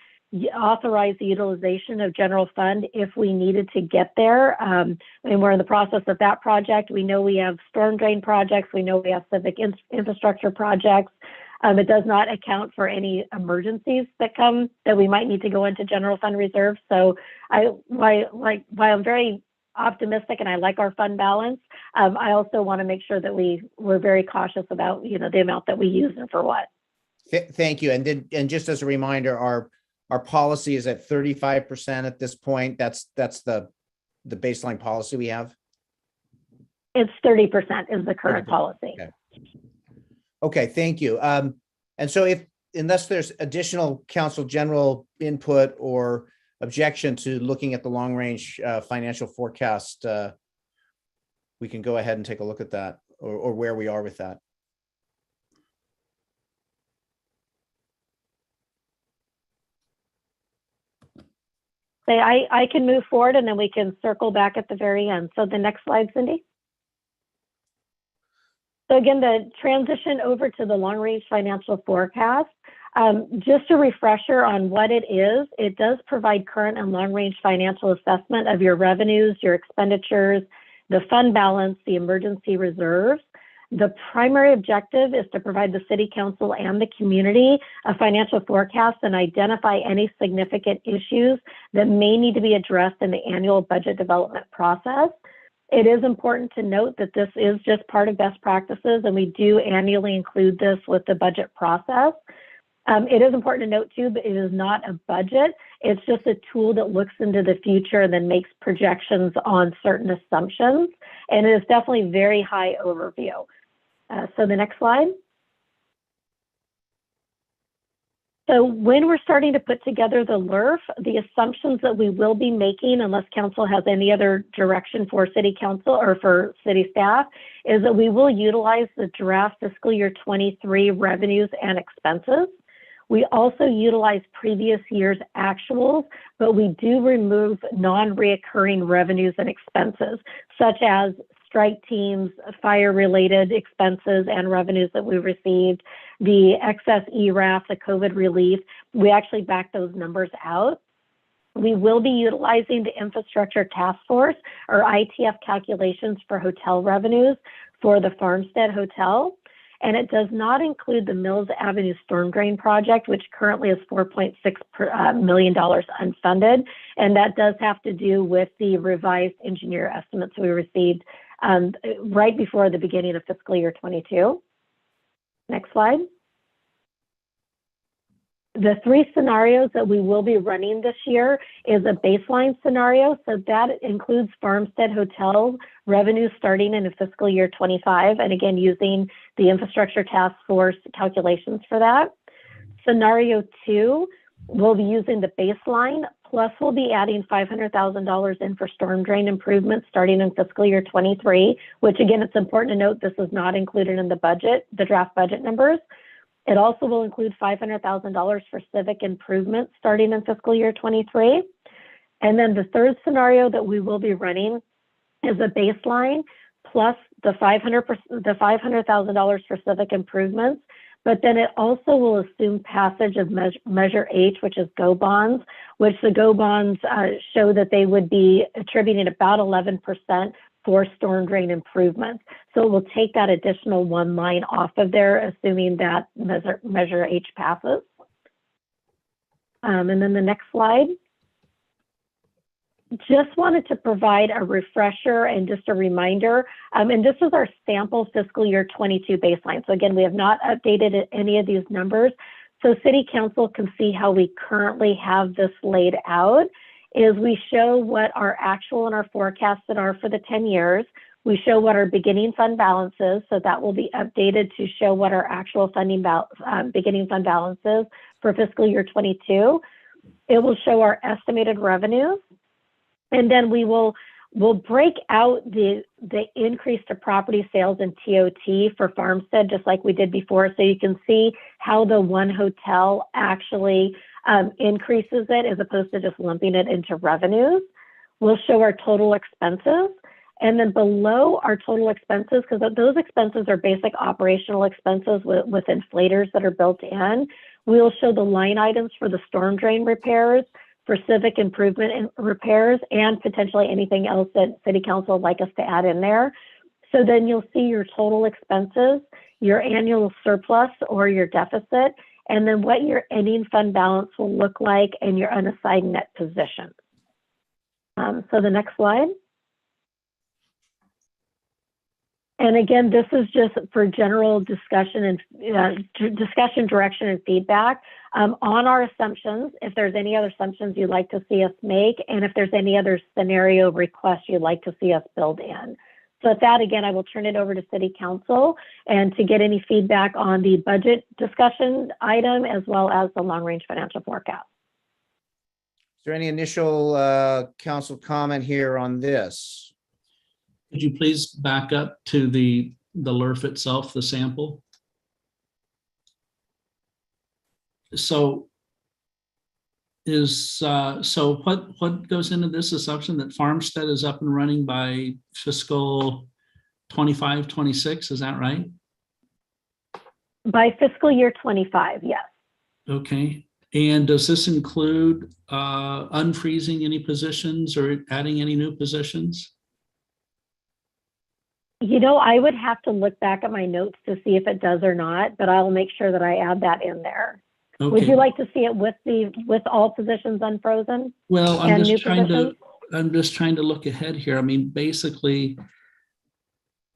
S1: authorize the utilization of general fund if we needed to get there, and we're in the process of that project. We know we have storm drain projects, we know we have civic infrastructure projects. It does not account for any emergencies that come that we might need to go into general fund reserve. So while I'm very optimistic and I like our fund balance, I also want to make sure that we're very cautious about, you know, the amount that we use and for what.
S2: Thank you. And just as a reminder, our policy is at 35% at this point. That's the baseline policy we have.
S1: It's 30% is the current
S2: 30%.
S1: policy.
S2: Okay, thank you. And so unless there's additional council general input or objection to looking at the long range financial forecast, we can go ahead and take a look at that, or where we are with that.
S1: I can move forward and then we can circle back at the very end. So the next slide, Cindy. So again, the transition over to the long range financial forecast. Just a refresher on what it is, it does provide current and long range financial assessment of your revenues, your expenditures, the fund balance, the emergency reserves. The primary objective is to provide the City Council and the community a financial forecast and identify any significant issues that may need to be addressed in the annual budget development process. It is important to note that this is just part of best practices, and we do annually include this with the budget process. It is important to note too, but it is not a budget. It's just a tool that looks into the future and then makes projections on certain assumptions. And it is definitely very high overview. So the next slide. So when we're starting to put together the LRF, the assumptions that we will be making, unless council has any other direction for City Council or for city staff, is that we will utilize the draft fiscal year 23 revenues and expenses. We also utilize previous year's actuals, but we do remove non-reoccurring revenues and expenses, such as strike teams, fire-related expenses and revenues that we received, the excess ERAF, the COVID relief. We actually back those numbers out. We will be utilizing the Infrastructure Task Force, or ITF, calculations for hotel revenues for the Farmstead Hotel. And it does not include the Mills Avenue Storm Drain Project, which currently is $4.6 million unfunded. And that does have to do with the revised engineer estimates we received right before the beginning of fiscal year 22. Next slide. The three scenarios that we will be running this year is a baseline scenario. So that includes Farmstead Hotel revenues starting in fiscal year 25. And again, using the Infrastructure Task Force calculations for that. Scenario 2, we'll be using the baseline, plus we'll be adding $500,000 in for storm drain improvements starting in fiscal year 23, which again, it's important to note this is not included in the budget, the draft budget numbers. It also will include $500,000 for civic improvements starting in fiscal year 23. And then the third scenario that we will be running is a baseline plus the $500,000 for civic improvements. But then it also will assume passage of Measure H, which is GO bonds, which the GO bonds show that they would be attributing about 11% for storm drain improvements. So it will take that additional one line off of there, assuming that Measure H passes. And then the next slide. Just wanted to provide a refresher and just a reminder. And this is our sample fiscal year 22 baseline. So again, we have not updated any of these numbers. So City Council can see how we currently have this laid out. Is we show what our actual and our forecasted are for the 10 years. We show what our beginning fund balance is, so that will be updated to show what our actual funding beginning fund balance is for fiscal year 22. It will show our estimated revenues, and then we'll break out the increase to property sales and TOT for Farmstead, just like we did before, so you can see how the one hotel actually increases it as opposed to just lumping it into revenues. We'll show our total expenses, and then below our total expenses, because those expenses are basic operational expenses with inflators that are built in, we'll show the line items for the storm drain repairs, for civic improvement and repairs, and potentially anything else that City Council would like us to add in there. So then you'll see your total expenses, your annual surplus or your deficit, and then what your ending fund balance will look like and your unassigned net position. So the next slide. And again, this is just for general discussion and discussion, direction, and feedback on our assumptions. If there's any other assumptions you'd like to see us make, and if there's any other scenario requests you'd like to see us build in. So with that, again, I will turn it over to City Council and to get any feedback on the budget discussion item as well as the long-range financial forecast.
S2: Is there any initial council comment here on this?
S3: Could you please back up to the LRF itself, the sample? So what goes into this assumption that Farmstead is up and running by fiscal 25, 26? Is that right?
S1: By fiscal year 25, yes.
S3: Okay. And does this include unfreezing any positions or adding any new positions?
S1: You know, I would have to look back at my notes to see if it does or not, but I'll make sure that I add that in there. Okay. Would you like to see it with all positions unfrozen?
S3: Well, I'm just trying to look ahead here. I mean, basically,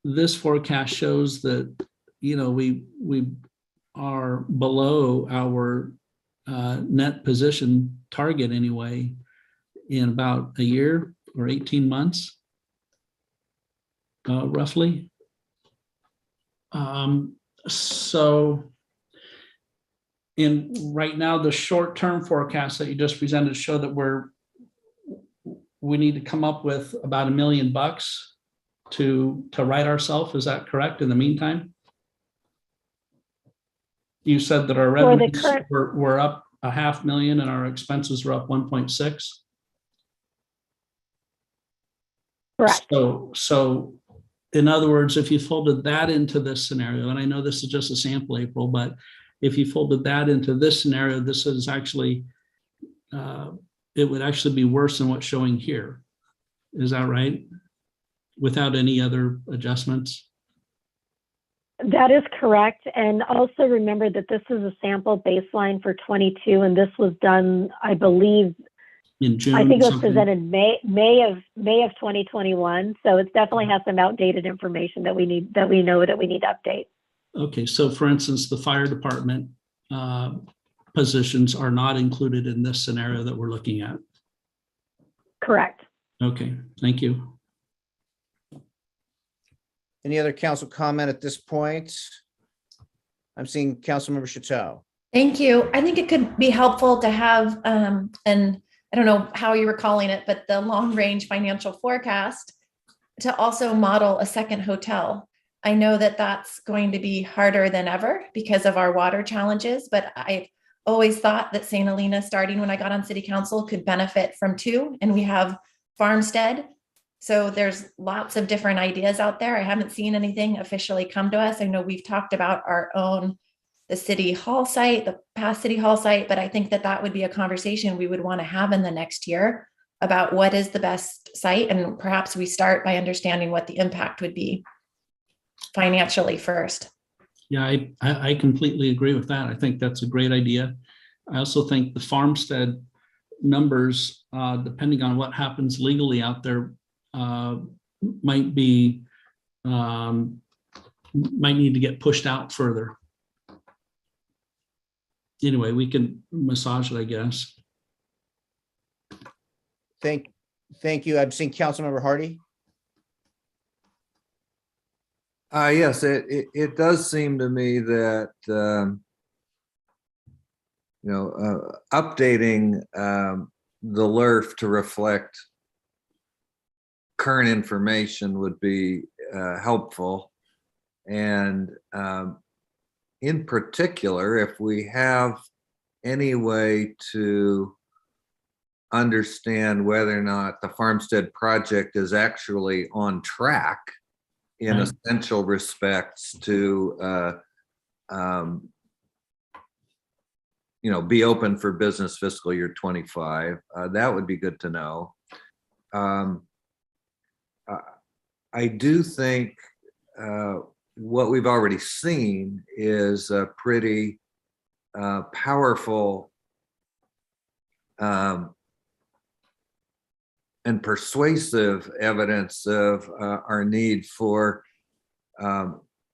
S3: this forecast shows that, you know, we are below our net position target anyway in about a year or 18 months. Roughly. So right now, the short-term forecast that you just presented show that we need to come up with about $1 million to right ourselves. Is that correct? In the meantime, you said that our revenues were up $500,000 and our expenses were up 1.6.
S1: Correct.
S3: So in other words, if you folded that into this scenario, and I know this is just a sample, April, but if you folded that into this scenario, this is actually it would actually be worse than what's showing here. Is that right? Without any other adjustments?
S1: That is correct. And also remember that this is a sample baseline for 22, and this was done, I believe,
S3: In June?
S1: I think it was
S3: something?
S1: presented May of 2021. So it definitely has some outdated information that we need, that we know that we need to update.
S3: Okay, so for instance, the fire department positions are not included in this scenario that we're looking at.
S1: Correct.
S3: Okay, thank you.
S2: Any other council comment at this point? I'm seeing Councilmember Chateau.
S4: Thank you. I think it could be helpful to have, and I don't know how you were calling it, but the long range financial forecast to also model a second hotel. I know that that's going to be harder than ever because of our water challenges, but I've always thought that St. Helena, starting when I got on city council, could benefit from two, and we have Farmstead. So there's lots of different ideas out there. I haven't seen anything officially come to us. I know we've talked about our own, the city hall site, the past city hall site, but I think that that would be a conversation we would want to have in the next year about what is the best site. And perhaps we start by understanding what the impact would be financially first.
S3: Yeah, I completely agree with that. I think that's a great idea. I also think the Farmstead numbers, depending on what happens legally out there, might need to get pushed out further. Anyway, we can massage it, I guess.
S2: Thank you. I'm seeing Councilmember Hardy.
S5: Yes, it does seem to me that, updating the LERF to reflect current information would be helpful. And in particular, if we have any way to understand whether or not the Farmstead project is actually on track in
S3: Right.
S5: essential respects to be open for business fiscal year 25, that would be good to know. I do think what we've already seen is a pretty powerful and persuasive evidence of our need for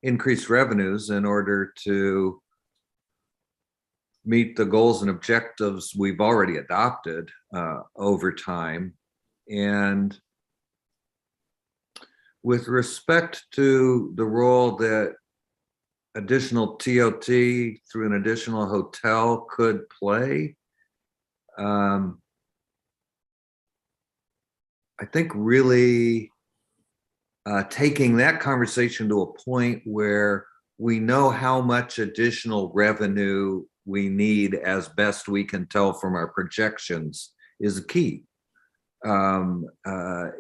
S5: increased revenues in order to meet the goals and objectives we've already adopted over time. And with respect to the role that additional TOT through an additional hotel could play, I think really taking that conversation to a point where we know how much additional revenue we need as best we can tell from our projections is a key.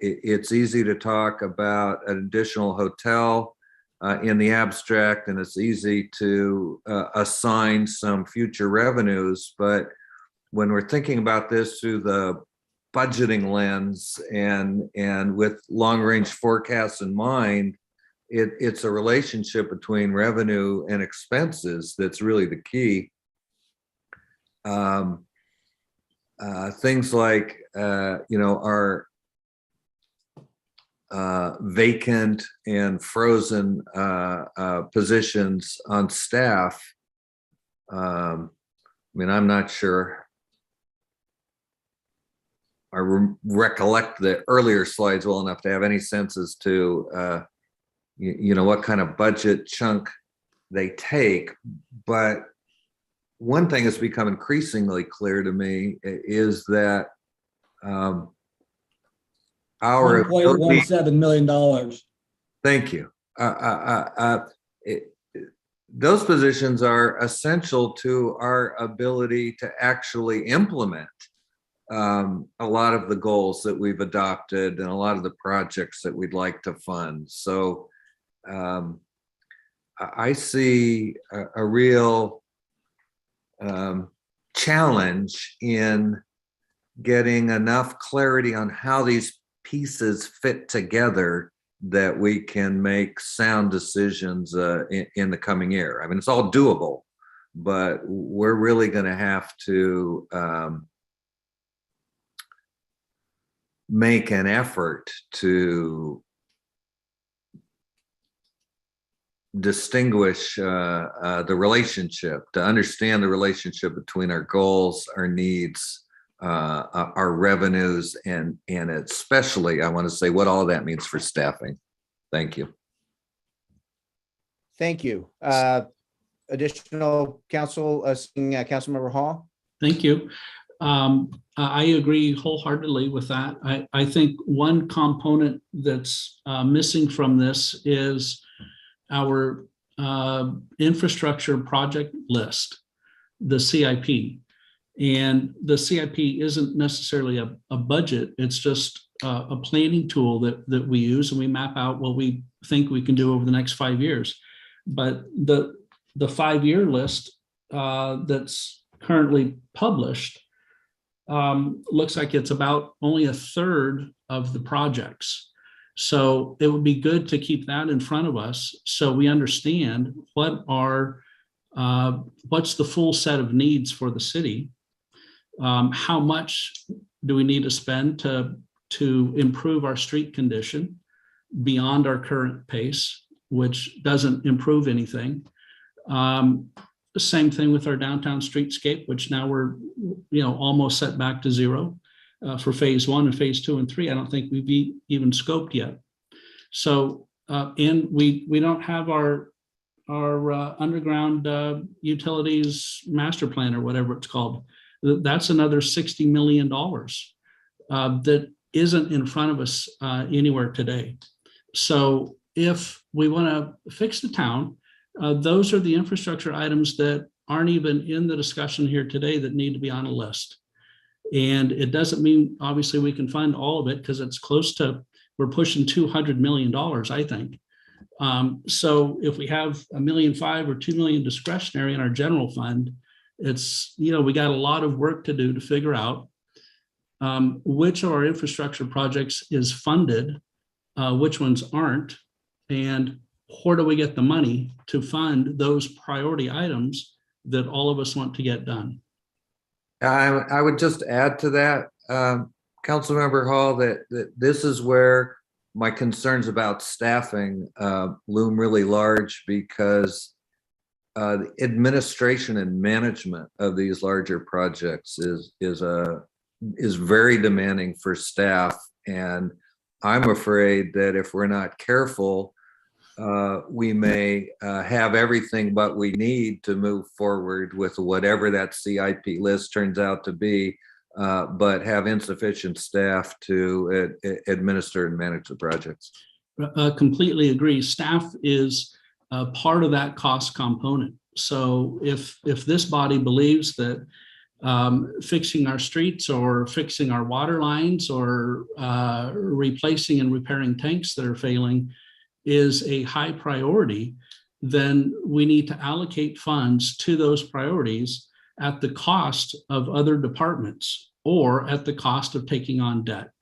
S5: It's easy to talk about an additional hotel in the abstract, and it's easy to assign some future revenues, but when we're thinking about this through the budgeting lens and with long range forecasts in mind, it's a relationship between revenue and expenses that's really the key. Things like our vacant and frozen positions on staff. I'm not sure I recollect the earlier slides well enough to have any sense as to what kind of budget chunk they take. But one thing that's become increasingly clear to me is that our
S7: $1.17 million.
S5: Thank you. Those positions are essential to our ability to actually implement a lot of the goals that we've adopted and a lot of the projects that we'd like to fund. So I see a real challenge in getting enough clarity on how these pieces fit together that we can make sound decisions in the coming year. I mean, it's all doable, but we're really going to have to make an effort to distinguish the relationship, to understand the relationship between our goals, our needs, our revenues, and especially I want to say what all that means for staffing. Thank you.
S2: Thank you. Additional Councilmember Hall.
S3: Thank you. I agree wholeheartedly with that. I think one component that's missing from this is our infrastructure project list, the CIP. And the CIP isn't necessarily a budget. It's just a planning tool that we use, and we map out what we think we can do over the next 5 years. But the 5-year list that's currently published looks like it's about only a third of the projects. So it would be good to keep that in front of us so we understand what's the full set of needs for the city. How much do we need to spend to improve our street condition beyond our current pace, which doesn't improve anything. The same thing with our downtown streetscape, which now we're almost set back to zero for phase 1 and phase 2 and 3. I don't think we've even scoped yet. So and we don't have our underground utilities master plan or whatever it's called. That's another $60 million that isn't in front of us anywhere today. So if we want to fix the town, those are the infrastructure items that aren't even in the discussion here today that need to be on a list. And it doesn't mean obviously we can fund all of it because it's close to, we're pushing $200 million, I think. So if we have $1.5 million or $2 million discretionary in our general fund, it's, we got a lot of work to do to figure out which of our infrastructure projects is funded, which ones aren't, and where do we get the money to fund those priority items that all of us want to get done.
S5: I would just add to that, Councilmember Hall, that this is where my concerns about staffing loom really large, because the administration and management of these larger projects is very demanding for staff. And I'm afraid that if we're not careful, we may have everything but we need to move forward with whatever that CIP list turns out to be, but have insufficient staff to administer and manage the projects.
S3: Completely agree. Staff is part of that cost component. So if this body believes that fixing our streets or fixing our water lines or replacing and repairing tanks that are failing is a high priority, then we need to allocate funds to those priorities at the cost of other departments or at the cost of taking on debt.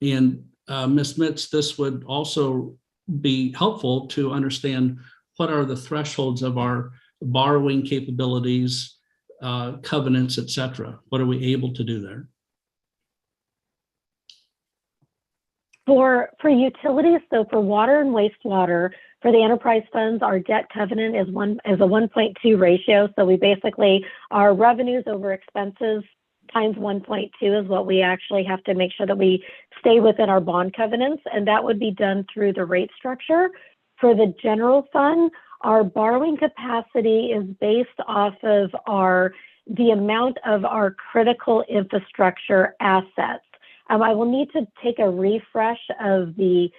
S3: And Ms. Mitz, this would also be helpful to understand what are the thresholds of our borrowing capabilities, covenants, et cetera. What are we able to do there?
S1: For utilities, so for water and wastewater, for the enterprise funds, our debt covenant is a 1.2 ratio. So we basically, our revenues over expenses times 1.2 is what we actually have to make sure that we stay within our bond covenants, and that would be done through the rate structure. For the general fund, our borrowing capacity is based off of the amount of our critical infrastructure assets. I will need to take a refresh of the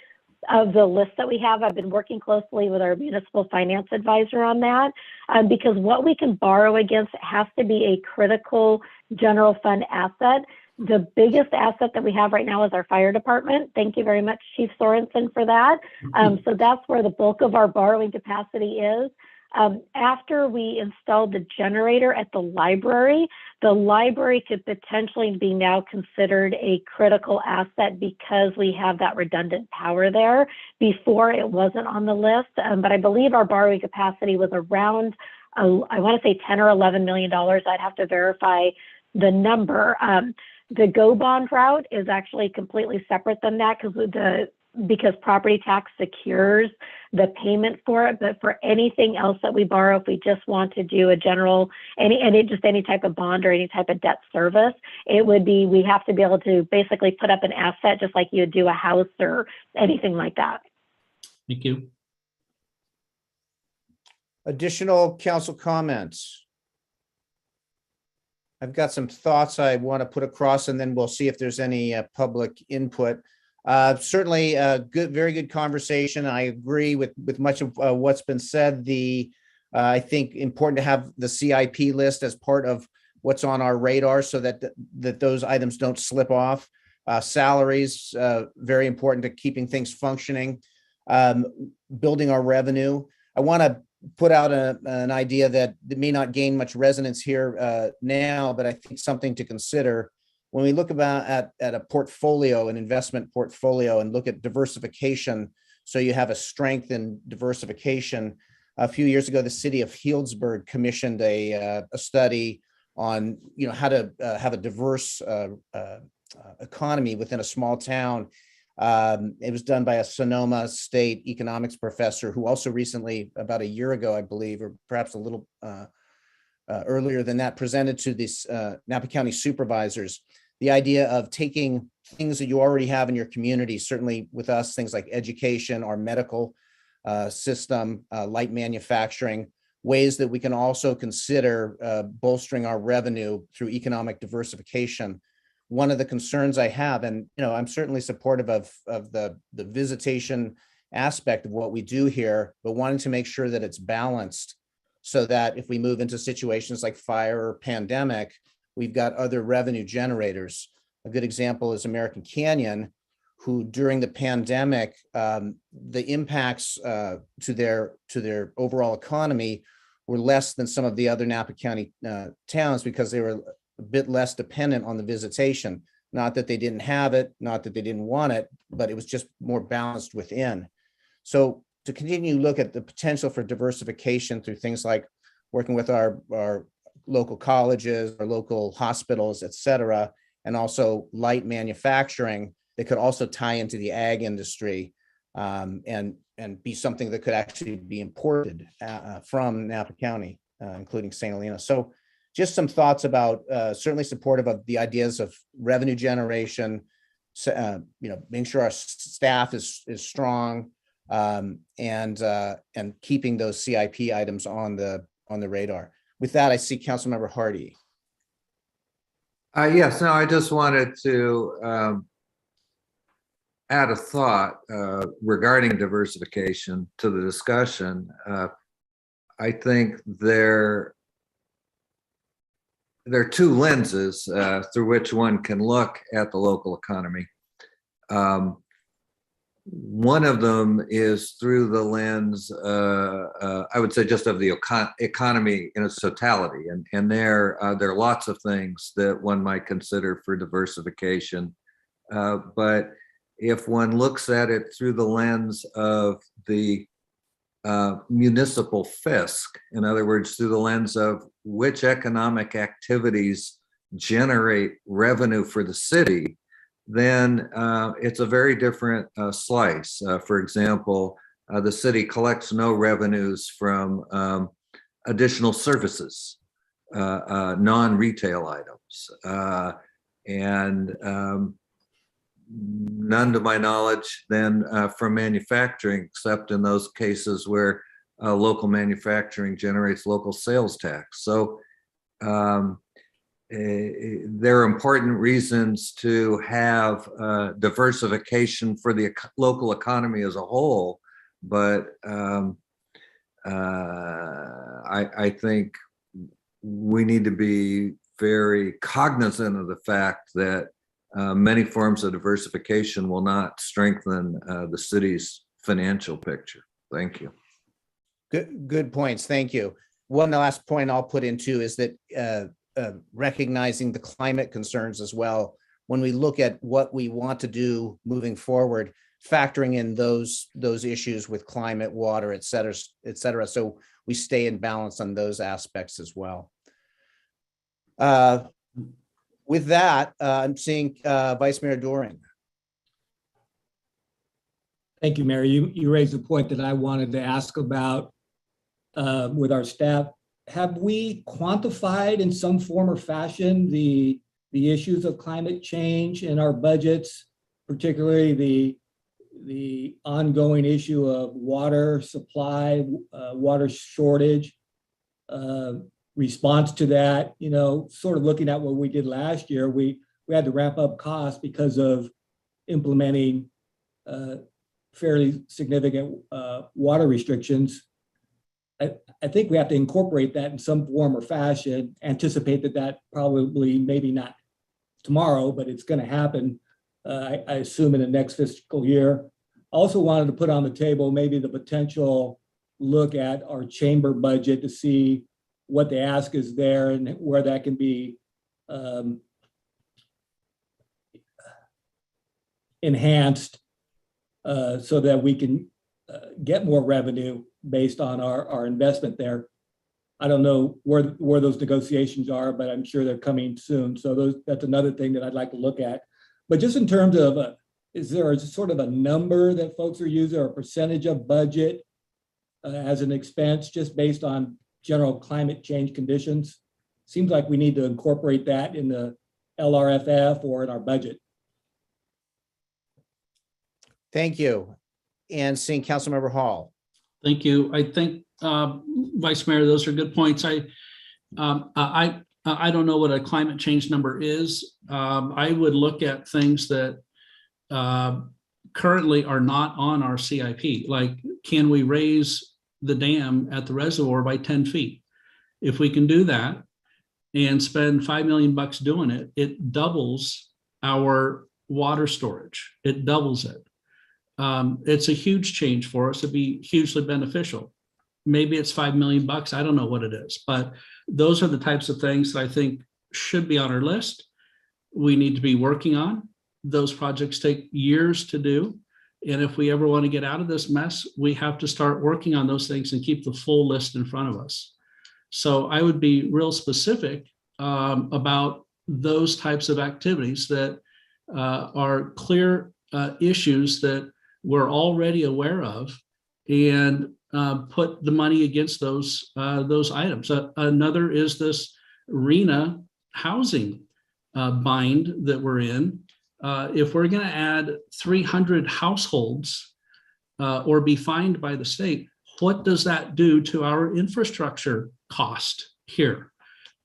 S1: list that we have. I've been working closely with our municipal finance advisor on that, because what we can borrow against has to be a critical general fund asset. The biggest asset that we have right now is our fire department. Thank you very much, Chief Sorensen, for that. So that's where the bulk of our borrowing capacity is. After we installed the generator at the library could potentially be now considered a critical asset because we have that redundant power there. Before, it wasn't on the list, but I believe our borrowing capacity was around, I want to say 10 or $11 million. I'd have to verify the number. The GO bond route is actually completely separate than that because property tax secures the payment for it. But for anything else that we borrow, if we just want to do a general, any type of bond or any type of debt service, we have to be able to basically put up an asset just like you would do a house or anything like that.
S3: Thank you.
S2: Additional council comments? I've got some thoughts I want to put across, and then we'll see if there's any public input. Certainly very good conversation. I agree with much of what's been said. I think important to have the CIP list as part of what's on our radar so that those items don't slip off. Salaries, very important to keeping things functioning. Building our revenue. I want to put out an idea that may not gain much resonance here now, but I think something to consider. When we look at a portfolio, an investment portfolio, and look at diversification, so you have a strength in diversification. A few years ago, the city of Healdsburg commissioned a study on how to have a diverse economy within a small town. It was done by a Sonoma State economics professor who also recently, about a year ago, I believe, or perhaps a little earlier than that, presented to these Napa County supervisors the idea of taking things that you already have in your community, certainly with us, things like education, our medical system, light manufacturing, ways that we can also consider bolstering our revenue through economic diversification. One of the concerns I have, and I'm certainly supportive of the visitation aspect of what we do here, but wanting to make sure that it's balanced so that if we move into situations like fire or pandemic, we've got other revenue generators. A good example is American Canyon, who during the pandemic, the impacts to their overall economy were less than some of the other Napa County towns because they were a bit less dependent on the visitation. Not that they didn't have it, not that they didn't want it, but it was just more balanced within. So to continue to look at the potential for diversification through things like working with our local colleges, our local hospitals, et cetera, and also light manufacturing that could also tie into the ag industry and be something that could actually be imported from Napa County, including St. Helena. So just some thoughts about certainly supportive of the ideas of revenue generation, making sure our staff is strong, and keeping those CIP items on the radar. With that, I see Councilmember Hardy.
S5: Yes, no, I just wanted to add a thought regarding diversification to the discussion. I think there are two lenses through which one can look at the local economy. One of them is through the lens, I would say, just of the economy in its totality. And there are lots of things that one might consider for diversification. But if one looks at it through the lens of the municipal fisc, in other words, through the lens of which economic activities generate revenue for the city, then it's a very different slice. For example, the city collects no revenues from additional services, non-retail items, and none to my knowledge then from manufacturing, except in those cases where local manufacturing generates local sales tax. So there are important reasons to have diversification for the local economy as a whole, but I think we need to be very cognizant of the fact that many forms of diversification will not strengthen the city's financial picture. Thank you.
S2: Good points. Thank you. One last point I'll put into is that recognizing the climate concerns as well. When we look at what we want to do moving forward, factoring in those issues with climate, water, et cetera, so we stay in balance on those aspects as well. With that, I'm seeing Vice Mayor Doring.
S7: Thank you, Mayor. You raised a point that I wanted to ask about with our staff. Have we quantified in some form or fashion the issues of climate change in our budgets, particularly the ongoing issue of water supply, water shortage, response to that? You know, sort of looking at what we did last year, we had to ramp up costs because of implementing fairly significant water restrictions. I think we have to incorporate that in some form or fashion, anticipate that probably maybe not tomorrow, but it's going to happen, I assume, in the next fiscal year. Also wanted to put on the table maybe the potential look at our chamber budget to see what the ask is there and where that can be enhanced so that we can get more revenue based on our investment there. I don't know where those negotiations are, but I'm sure they're coming soon. So that's another thing that I'd like to look at. But just in terms of, is there sort of a number that folks are using, or a percentage of budget as an expense just based on general climate change conditions? Seems like we need to incorporate that in the LRFF or in our budget.
S2: Thank you. And seeing Councilmember Hall.
S3: Thank you. I think, Vice Mayor, those are good points. I don't know what a climate change number is. I would look at things that currently are not on our CIP. Like, can we raise the dam at the reservoir by 10 feet? If we can do that and spend $5 million doing it, it doubles our water storage. It doubles it. It's a huge change for us. It'd be hugely beneficial. Maybe it's $5 million. I don't know what it is, but those are the types of things that I think should be on our list. We need to be working on. Those projects take years to do. And if we ever want to get out of this mess, we have to start working on those things and keep the full list in front of us. So I would be real specific about those types of activities that are clear issues that we're already aware of, and put the money against those items. Another is this RENA housing bind that we're in. If we're going to add 300 households or be fined by the state, what does that do to our infrastructure cost here?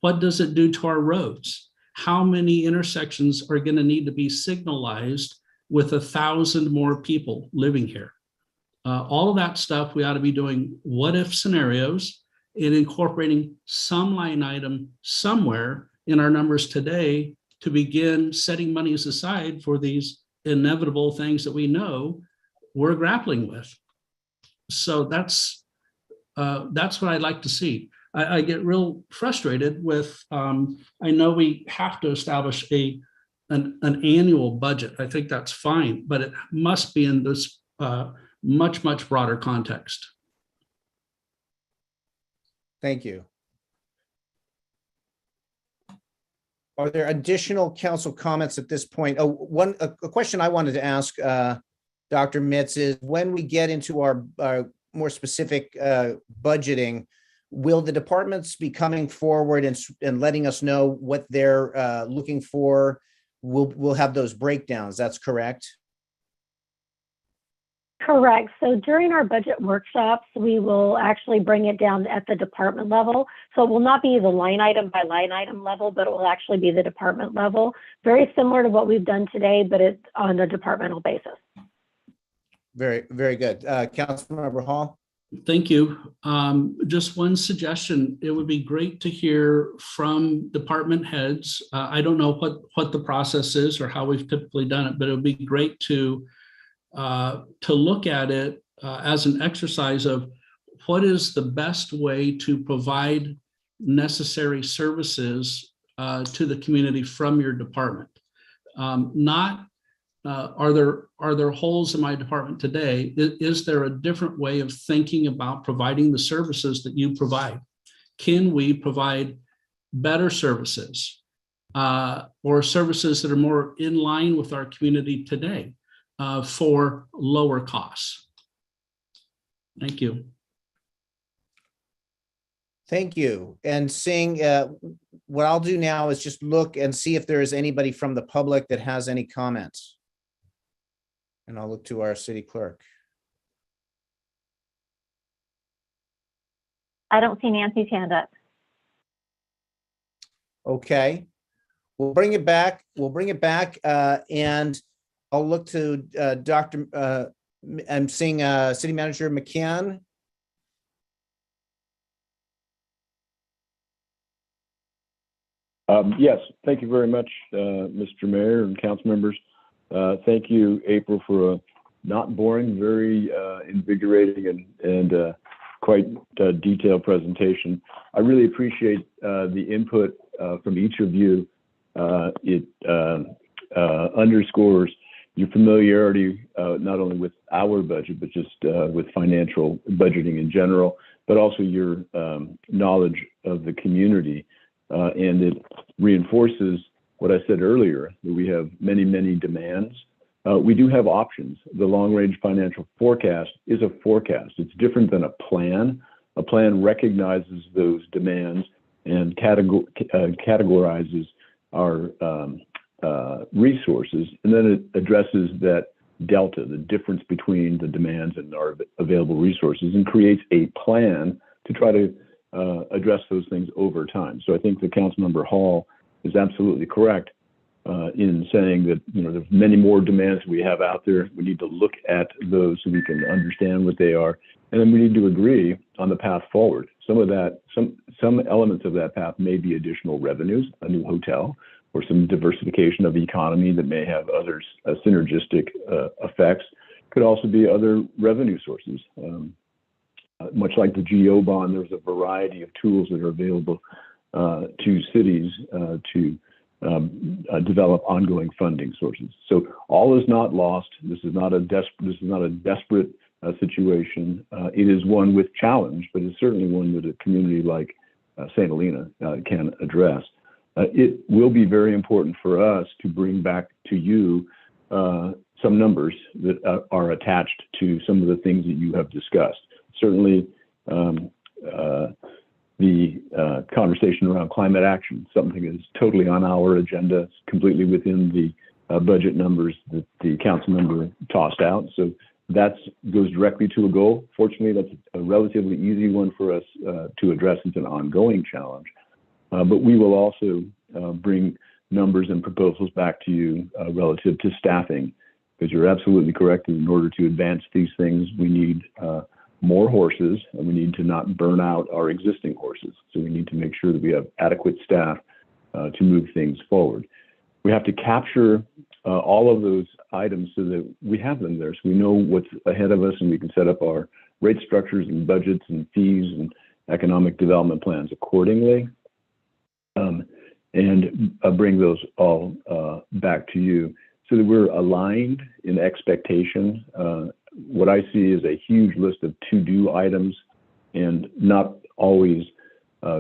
S3: What does it do to our roads? How many intersections are going to need to be signalized with 1,000 more people living here? All of that stuff, we ought to be doing what if scenarios and incorporating some line item somewhere in our numbers today to begin setting monies aside for these inevitable things that we know we're grappling with. So that's what I'd like to see. I get real frustrated with, I know we have to establish an annual budget. I think that's fine, but it must be in this much broader context.
S2: Thank you. Are there additional council comments at this point? Oh, a question I wanted to ask Dr. Mitz is, when we get into our more specific budgeting, will the departments be coming forward and letting us know what they're looking for? We'll have those breakdowns. That's correct?
S1: Correct. So during our budget workshops, we will actually bring it down at the department level. So it will not be the line item by line item level, but it will actually be the department level. Very similar to what we've done today, but it's on a departmental basis.
S2: Very, very good. Councilmember Hall?
S3: Thank you. Just one suggestion. It would be great to hear from department heads. I don't know what the process is or how we've typically done it, but it would be great to look at it as an exercise of what is the best way to provide necessary services to the community from your department. Not are there holes in my department today? Is there a different way of thinking about providing the services that you provide? Can we provide better services or services that are more in line with our community today for lower costs? Thank you.
S2: Thank you. And seeing what I'll do now is just look and see if there is anybody from the public that has any comments. And I'll look to our city clerk.
S8: I don't see Nancy's hand up.
S2: Okay. We'll bring it back. We'll bring it back and I'll look to I'm seeing City Manager McCann.
S6: Yes, thank you very much, Mr. Mayor and council members. Thank you, April, for a not boring, very invigorating and quite detailed presentation. I really appreciate the input from each of you. It underscores your familiarity not only with our budget, but just with financial budgeting in general, but also your knowledge of the community. And it reinforces what I said earlier, that we have many, many demands. We do have options. The long-range financial forecast is a forecast. It's different than a plan. A plan recognizes those demands and categorizes our resources, and then it addresses that delta, the difference between the demands and our available resources, and creates a plan to try to address those things over time. So I think the Councilmember Hall is absolutely correct in saying that, you know, there's many more demands we have out there. We need to look at those so we can understand what they are, and then we need to agree on the path forward. Some of that, some elements of that path may be additional revenues, a new hotel, or some diversification of the economy that may have other synergistic effects. Could also be other revenue sources. Much like the GO bond, there's a variety of tools that are available to cities to develop ongoing funding sources. So all is not lost. This is not a desperate situation. It is one with challenge, but it's certainly one that a community like St. Helena can address. It will be very important for us to bring back to you some numbers that are attached to some of the things that you have discussed. Certainly, the conversation around climate action, something that is totally on our agenda. It's completely within the budget numbers that the council member tossed out. So that goes directly to a goal. Fortunately, that's a relatively easy one for us to address. It's an ongoing challenge. But we will also bring numbers and proposals back to you relative to staffing, because you're absolutely correct. In order to advance these things, we need more horses, and we need to not burn out our existing horses. So we need to make sure that we have adequate staff to move things forward. We have to capture all of those items so that we have them there, so we know what's ahead of us, and we can set up our rate structures and budgets and fees and economic development plans accordingly, and bring those all back to you so that we're aligned in expectation. What I see is a huge list of to-do items and not always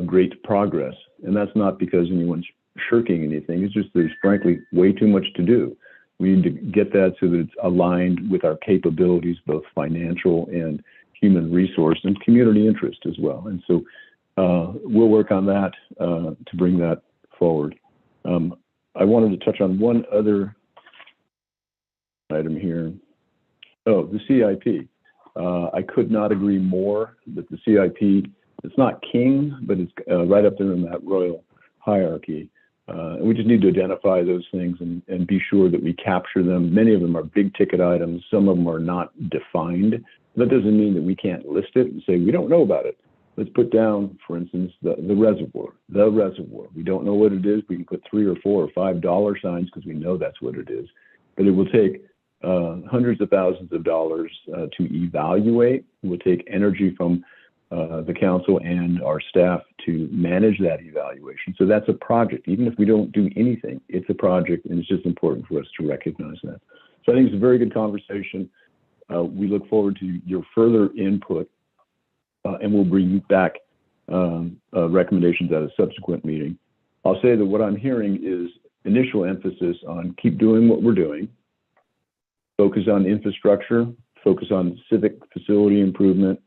S6: great progress. And that's not because anyone's shirking anything. It's just there's frankly way too much to do. We need to get that so that it's aligned with our capabilities, both financial and human resource and community interest as well. And so we'll work on that to bring that forward. I wanted to touch on one other item here. Oh, the CIP. I could not agree more that the CIP, it's not king, but it's right up there in that royal hierarchy. We just need to identify those things and be sure that we capture them. Many of them are big ticket items. Some of them are not defined. That doesn't mean that we can't list it and say we don't know about it. Let's put down, for instance, the reservoir. The reservoir. We don't know what it is. We can put $3 or $4 or $5 signs because we know that's what it is. But it will take hundreds of thousands of dollars to evaluate. It will take energy from the council and our staff to manage that evaluation. So that's a project. Even if we don't do anything, it's a project, and it's just important for us to recognize that. So I think it's a very good conversation. We look forward to your further input, and we'll bring back recommendations at a subsequent meeting. I'll say that what I'm hearing is initial emphasis on keep doing what we're doing, focus on infrastructure, focus on civic facility improvement,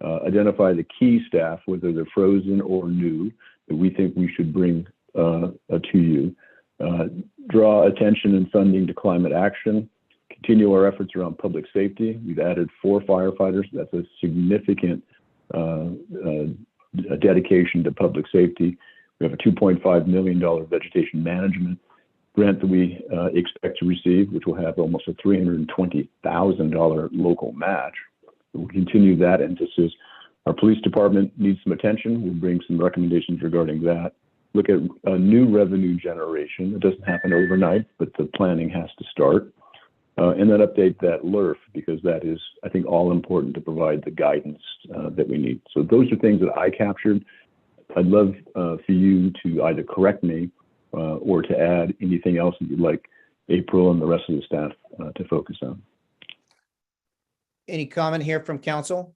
S6: identify the key staff, whether they're frozen or new, that we think we should bring to you, draw attention and funding to climate action, continue our efforts around public safety. We've added 4 firefighters. That's a significant dedication to public safety. We have a $2.5 million vegetation management grant that we expect to receive, which will have almost a $320,000 local match. We'll continue that emphasis. Our police department needs some attention. We'll bring some recommendations regarding that. Look at a new revenue generation. It doesn't happen overnight, but the planning has to start. And then update that LRF, because that is, I think, all important to provide the guidance that we need. So those are things that I captured. I'd love for you to either correct me or to add anything else that you'd like April and the rest of the staff to focus on.
S2: Any comment here from council?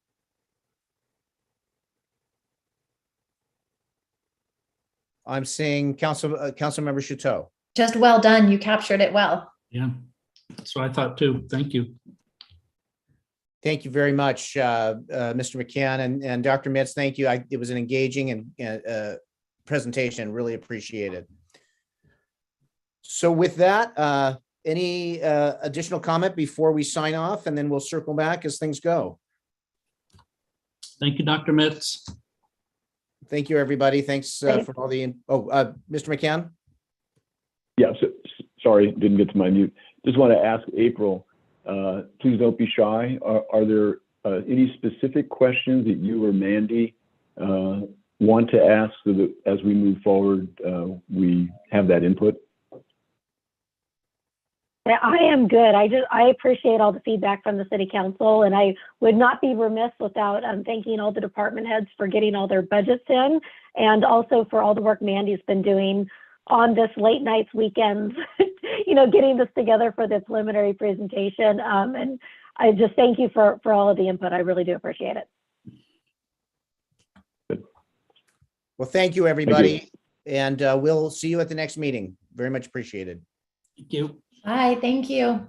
S2: I'm seeing Councilmember Chateau.
S4: Just well done. You captured it well.
S3: Yeah, that's what I thought too. Thank you.
S2: Thank you very much, Mr. McCann and Dr. Mitz. Thank you. It was an engaging and presentation. Really appreciate it. So with that, any additional comment before we sign off, and then we'll circle back as things go.
S3: Thank you, Dr. Mitz.
S2: Thank you, everybody. Thanks for all the, Mr. McCann?
S6: Yeah, so, sorry, didn't get to my mute. Just want to ask April, please don't be shy. Are there any specific questions that you or Mandy want to ask so that as we move forward, we have that input?
S1: I am good. I appreciate all the feedback from the city council, and I would not be remiss without thanking all the department heads for getting all their budgets in, and also for all the work Mandy's been doing on this late nights, weekends, getting this together for the preliminary presentation. And I just thank you for all of the input. I really do appreciate it.
S2: Well, thank you, everybody. And we'll see you at the next meeting. Very much appreciated.
S3: Thank you.
S4: Bye. Thank you.